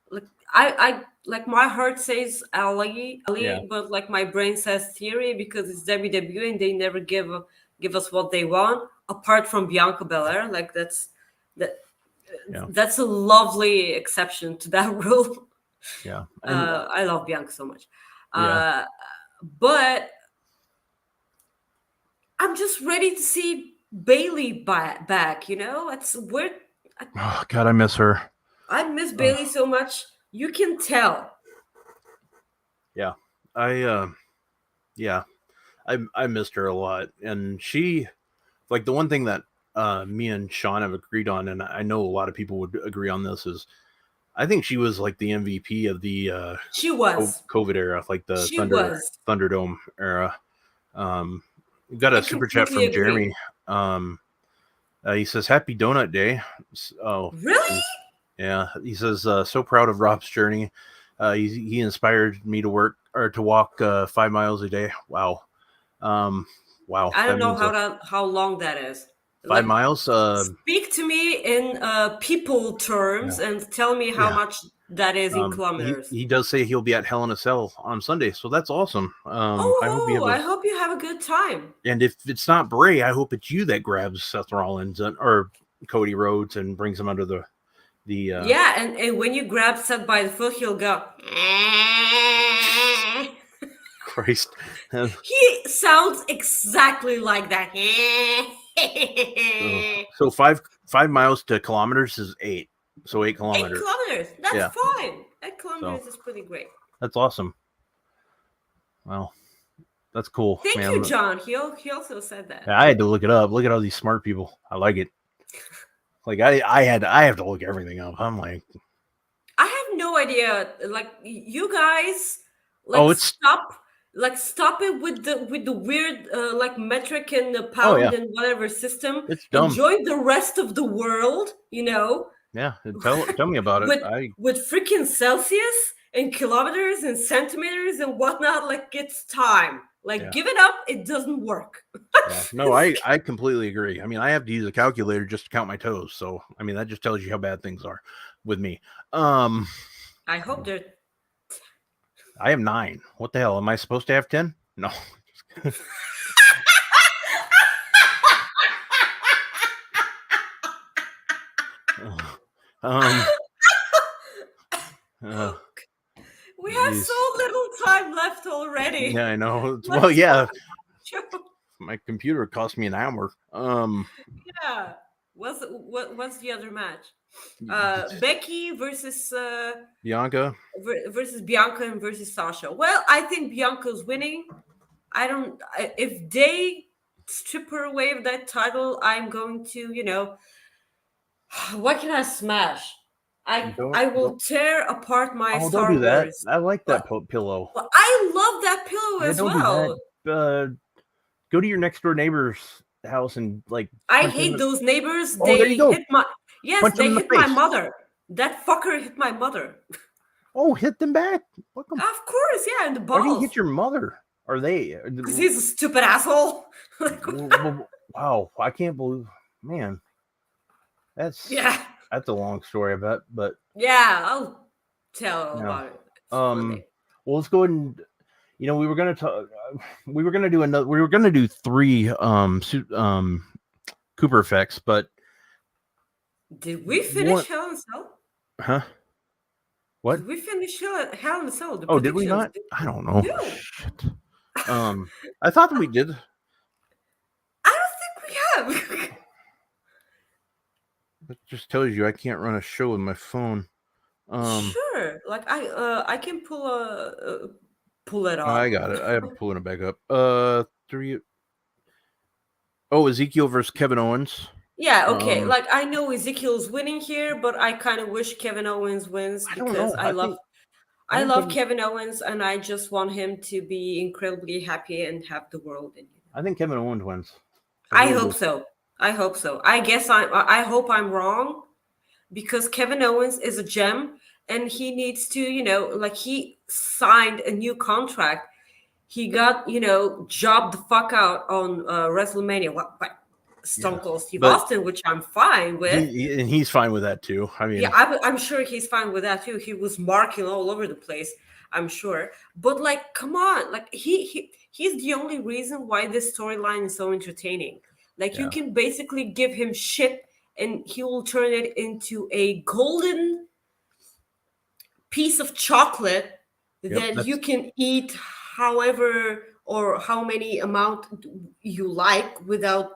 Like, I like, my heart says Ali, Yeah. but like my brain says Theory, because it's WWE and they never give us what they want, apart from Bianca Belair. Like, that's a lovely exception to that rule. Yeah. I love Bianca so much. Yeah. But I'm just ready to see Bailey back. It's weird. Oh God, I miss her. I miss Bailey so much. You can tell. Yeah. I missed her a lot. And she, like, the one thing that me and Sean have agreed on, and I know a lot of people would agree on this, is I think she was like the MVP of the she was COVID era, like the Thunderdome era. We got a super chat from Jeremy. He says, "Happy Donut Day." Oh, really? Yeah. He says, "So proud of Rob's journey. He inspired me to walk 5 miles a day." Wow. Wow. I don't know how long that is. 5 miles. Speak to me in people terms and tell me how much that is in kilometers. He does say he'll be at Hell in a Cell on Sunday, so that's awesome. I hope you have a good time. And if it's not Bray, I hope it's you that grabs Seth Rollins or Cody Rhodes and brings him under the and when you grab Seth by the foot, he'll go. Christ. He sounds exactly like that. So 5 miles to kilometers is 8. So 8 kilometers. 8 kilometers. That's fine. 8 kilometers is pretty great. That's awesome. Well, that's cool. Thank you, John. He also said that. I had to look it up. Look at all these smart people. I like it. Like I have to look everything up. I'm like, I have no idea. Like, you guys, like, stop it with the weird like metric and the pound and whatever system. It's dumb. Enjoy the rest of the world, Yeah, tell me about it. With freaking Celsius and kilometers and centimeters and whatnot. Like, it's time. Like, give it up. It doesn't work. No, I completely agree. I mean, I have to use a calculator just to count my toes. So, I mean, that just tells you how bad things are with me. I hope they're. I have 9. What the hell? Am I supposed to have 10? No. We have so little time left already. Yeah, I know. Well, yeah. My computer cost me an hour. Yeah. What's the other match? Becky versus Bianca and versus Sasha. Well, I think Bianca's winning. If they strip her away of that title, I'm going to, what can I smash? I will tear apart my Star don't do that. Wars. I like that pillow. Well, I love that pillow as well. Go to your next door neighbor's house and I hate those neighbors. Oh, there you go. Hit my mother. That fucker hit my mother. Oh, hit them back. Of course, yeah, in the balls. Why did he hit your mother? Are they? Because he's a stupid asshole. Wow, I can't believe, man. That's Yeah. that's a long story, I bet. But Yeah, I'll tell yeah. about it one day. Well, let's go ahead and we were gonna talk. We were gonna do another. We were gonna do 3 Cooper effects, but Did we one, finish Hell in a Cell? huh? What? Did we finish Hell in a Cell? The Oh, did we predictions? not? I don't know. No. Shit. I thought that we did. I don't think we have. That just tells you I can't run a show with my phone. Sure. Like I can pull it off. I got it. I am pulling it back up. 3. Oh, Ezekiel versus Kevin Owens. Yeah, okay. Like I know Ezekiel's winning here, but I kind of wish Kevin Owens wins because I love Kevin Owens and I just want him to be incredibly happy and have the world in him. I think Kevin Owens wins. I hope so. I guess I hope I'm wrong because Kevin Owens is a gem and he needs to, like he signed a new contract. He got, jobbed the fuck out on WrestleMania by Stone Cold Steve Austin, which I'm fine with. And he's fine with that too. I mean, yeah, I'm sure he's fine with that too. He was marking all over the place, I'm sure. But like, come on, like he's the only reason why this storyline is so entertaining. Like you can basically give him shit and he will turn it into a golden piece of chocolate that you can eat however or how many amount you like without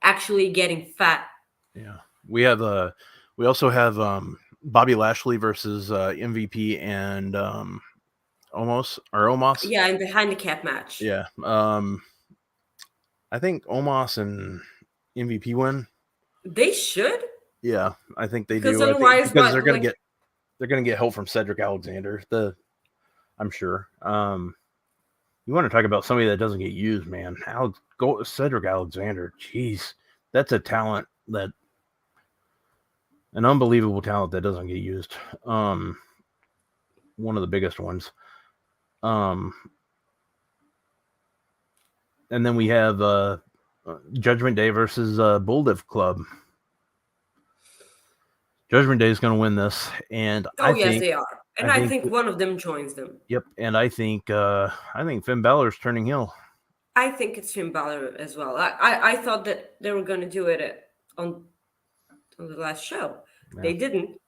actually getting fat. Yeah. We also have Bobby Lashley versus MVP and Omos. Yeah, and the handicap match. Yeah. I think Omos and MVP win. They should. Yeah, I think they because do. Otherwise, because they're gonna get help from Cedric Alexander. I'm sure. You want to talk about somebody that doesn't get used, man? Cedric Alexander. Jeez, that's a talent an unbelievable talent that doesn't get used. One of the biggest ones. And then we have Judgment Day versus Bulldiff Club. Judgment Day is going to win this, and I think they are. And I think one of them joins them. Yep, and I think Finn Balor's turning heel. I think it's Finn Balor as well. I thought that they were going to do it on the last show. Yeah. They didn't.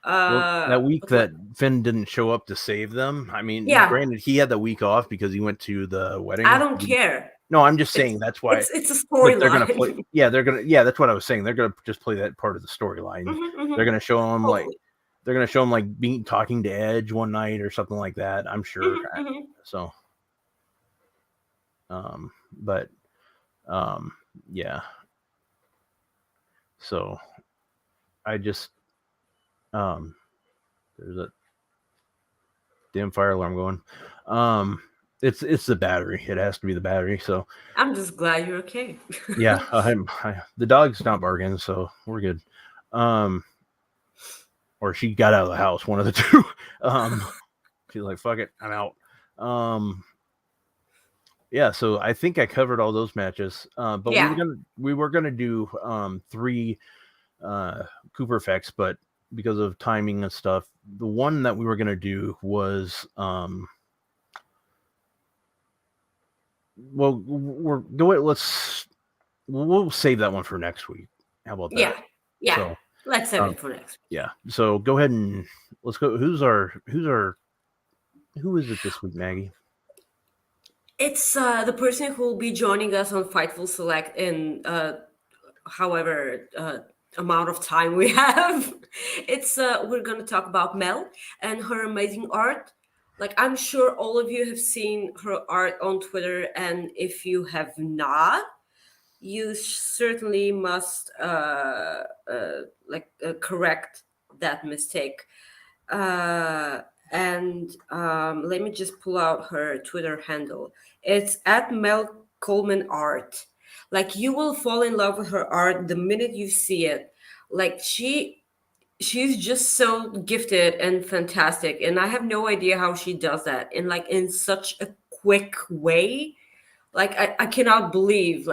That week that Finn didn't show up to save them. I mean, granted, he had the week off because he went to the wedding. I don't care. No, I'm just saying that's why it's a storyline. They're gonna play. Yeah, that's what I was saying. They're gonna just play that part of the storyline. Mm-hmm. They're gonna show him talking to Edge one night or something like that. I'm sure. Mm-hmm. So, yeah. So, I just there's a damn fire alarm going. It's the battery. It has to be the battery. So I'm just glad you're okay. Yeah, the dog's not barking, so we're good. Or she got out of the house, one of the two. She's like, "Fuck it, I'm out." Yeah. So I think I covered all those matches. But we were gonna do 3 Cooper effects, but because of timing and stuff, the one that we were gonna do was well, we'll save that one for next week. How about that? Yeah. So, let's save it for next week. Yeah. So go ahead and let's go. Who is it this week, Maggie? It's the person who will be joining us on Fightful Select in however amount of time we have. It's we're going to talk about Mel and her amazing art. Like, I'm sure all of you have seen her art on Twitter, and if you have not, you certainly must correct that mistake. And let me just pull out her Twitter handle. It's at Mel Coleman Art. Like, you will fall in love with her art the minute you see it. Like, she's just so gifted and fantastic, and I have no idea how she does that in such a quick way. Like, I cannot believe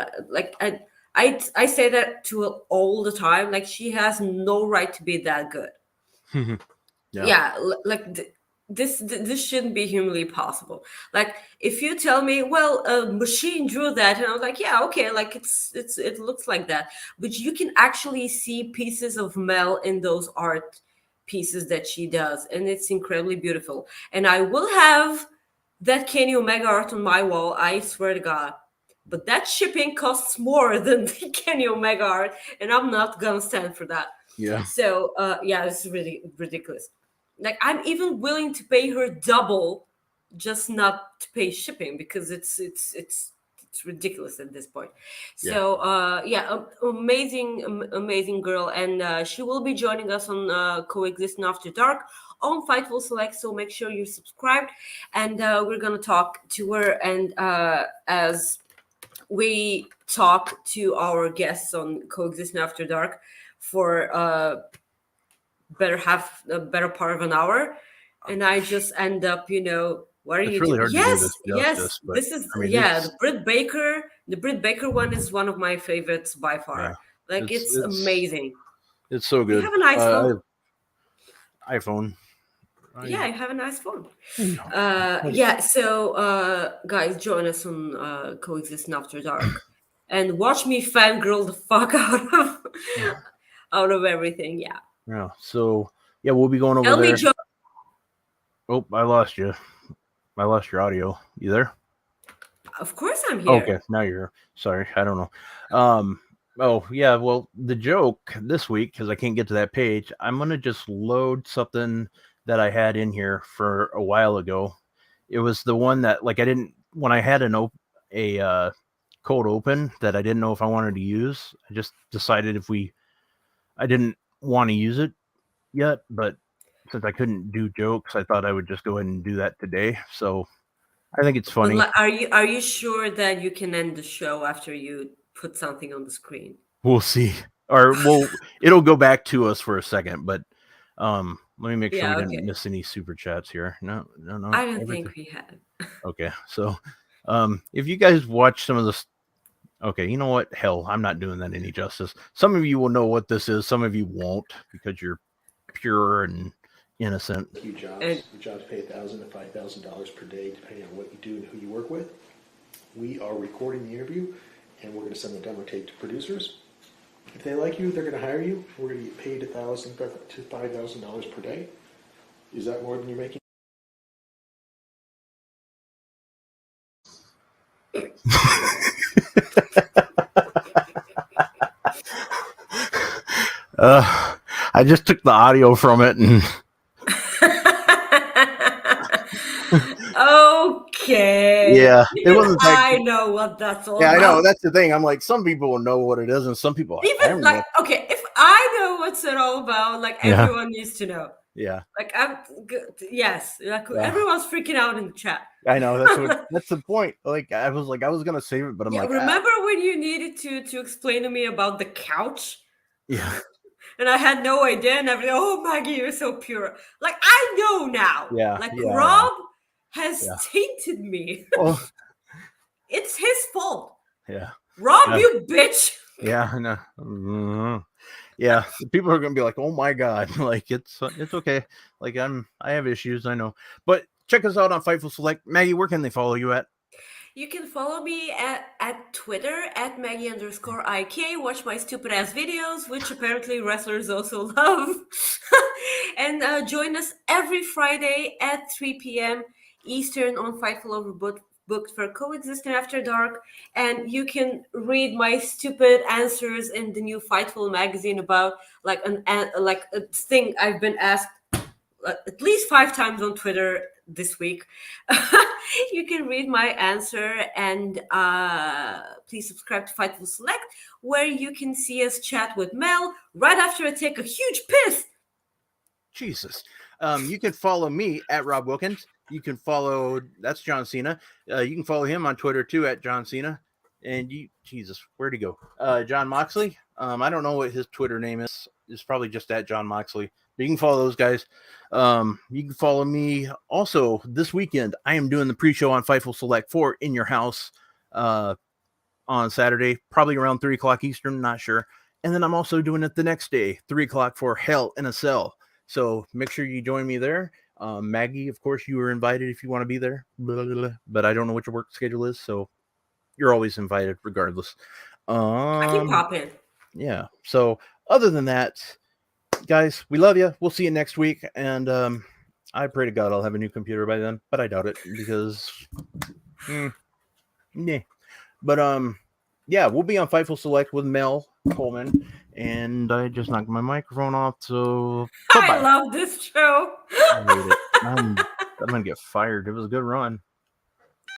I say that to her all the time. Like, she has no right to be that good. Yeah. This shouldn't be humanly possible. Like, if you tell me, well, a machine drew that, and I was like, yeah, okay, like it looks like that, but you can actually see pieces of Mel in those art pieces that she does, and it's incredibly beautiful. And I will have that Kenny Omega art on my wall, I swear to God. But that shipping costs more than the Kenny Omega art, and I'm not gonna stand for that. Yeah. So yeah, it's really ridiculous. Like, I'm even willing to pay her double, just not to pay shipping, because it's ridiculous at this point. So amazing girl, and she will be joining us on Coexisting After Dark on Fightful Select. So make sure you're subscribed, and we're gonna talk to her, and as we talk to our guests on Coexisting After Dark for better part of an hour, and I just end up, what are It's you really doing? hard to do this justice, but, This is I mean, the Britt Baker one is one of my favorites by far. Yeah, Like, it's amazing. It's so good. You have a nice phone. iPhone. Yeah, you have a nice phone. Yeah. So guys, join us on Coexisting After Dark and watch me fangirl the fuck out of everything. Yeah. So yeah, we'll be going over Tell there. me, Joe. Oh, I lost you. I lost your audio. You there? Of course I'm here. Okay, now you're here. Sorry, I don't know. Oh yeah, well, the joke this week, because I can't get to that page, I'm gonna just load something that I had in here for a while ago. It was the one that, like, I didn't, when I had a code open that I didn't know if I wanted to use. I just decided I didn't want to use it yet, but since I couldn't do jokes, I thought I would just go ahead and do that today. So I think it's funny. But are you sure that you can end the show after you put something on the screen? We'll see. Or it'll go back to us for a second, but let me make sure we didn't miss any super chats here. No. I don't think we had. Okay. So if you guys watch some of this, okay, you know what? Hell, I'm not doing that any justice. Some of you will know what this is, some of you won't, because you're pure and innocent. Few jobs pay $1,000 to $5,000 per day, depending on what you do and who you work with. We are recording the interview, and we're going to send the demo tape to producers. If they like you, they're going to hire you. We're going to get paid $1,000 to $5,000 per day. Is that more than you're making? I just took the audio from it and. Okay. Yeah, it wasn't. I know what that's all. Yeah, about. I know. That's the thing. I'm like, some people will know what it is, and some people even like, okay, if I know what's it all about, like, everyone needs to know. Yeah. Like, I'm good. Yes. Like, everyone's freaking out in the chat. I know. That's the point. Like, I was gonna save it, but I'm like, remember when you needed to explain to me about the couch? Yeah. And I had no idea, and everything. Oh, Maggie, you're so pure. Like, I know now. Yeah. Like, yeah. Rob has tainted me. Oh. It's his fault. Yeah. Rob, you bitch. Yeah. I know. Mm-hmm. Yeah. People are gonna be like, oh my God. Like, it's okay. Like, I have issues. I know. But check us out on Fightful Select. Maggie, where can they follow you at? You can follow me at Twitter at Maggie_IK. Watch my stupid ass videos, which apparently wrestlers also love. And join us every Friday at 3 p.m. Eastern on Fightful Overbooked for Coexisting After Dark. And you can read my stupid answers in the new Fightful magazine about like a thing I've been asked at least 5 times on Twitter this week. You can read my answer, and please subscribe to Fightful Select, where you can see us chat with Mel right after I take a huge piss. Jesus. You can follow me at Rob Wilkins. You can follow, that's John Cena. You can follow him on Twitter too at John Cena. And Jesus, where'd he go? John Moxley. I don't know what his Twitter name is. It's probably just at John Moxley. But you can follow those guys. You can follow me also this weekend. I am doing the pre-show on Fightful Select for In Your House. on Saturday, probably around 3 o'clock Eastern, not sure. And then I'm also doing it the next day, 3 o'clock for Hell in a Cell. So make sure you join me there. Maggie, of course, you were invited if you want to be there. Blah, blah, blah. But I don't know what your work schedule is, so you're always invited regardless. I can pop in. Yeah. So other than that, guys, we love you. We'll see you next week. And I pray to God I'll have a new computer by then, but I doubt it because yeah. But yeah, we'll be on Fightful Select with Mel Coleman. And I just knocked my microphone off, so bye-bye. I love this show. I hate it. I'm gonna get fired. It was a good run.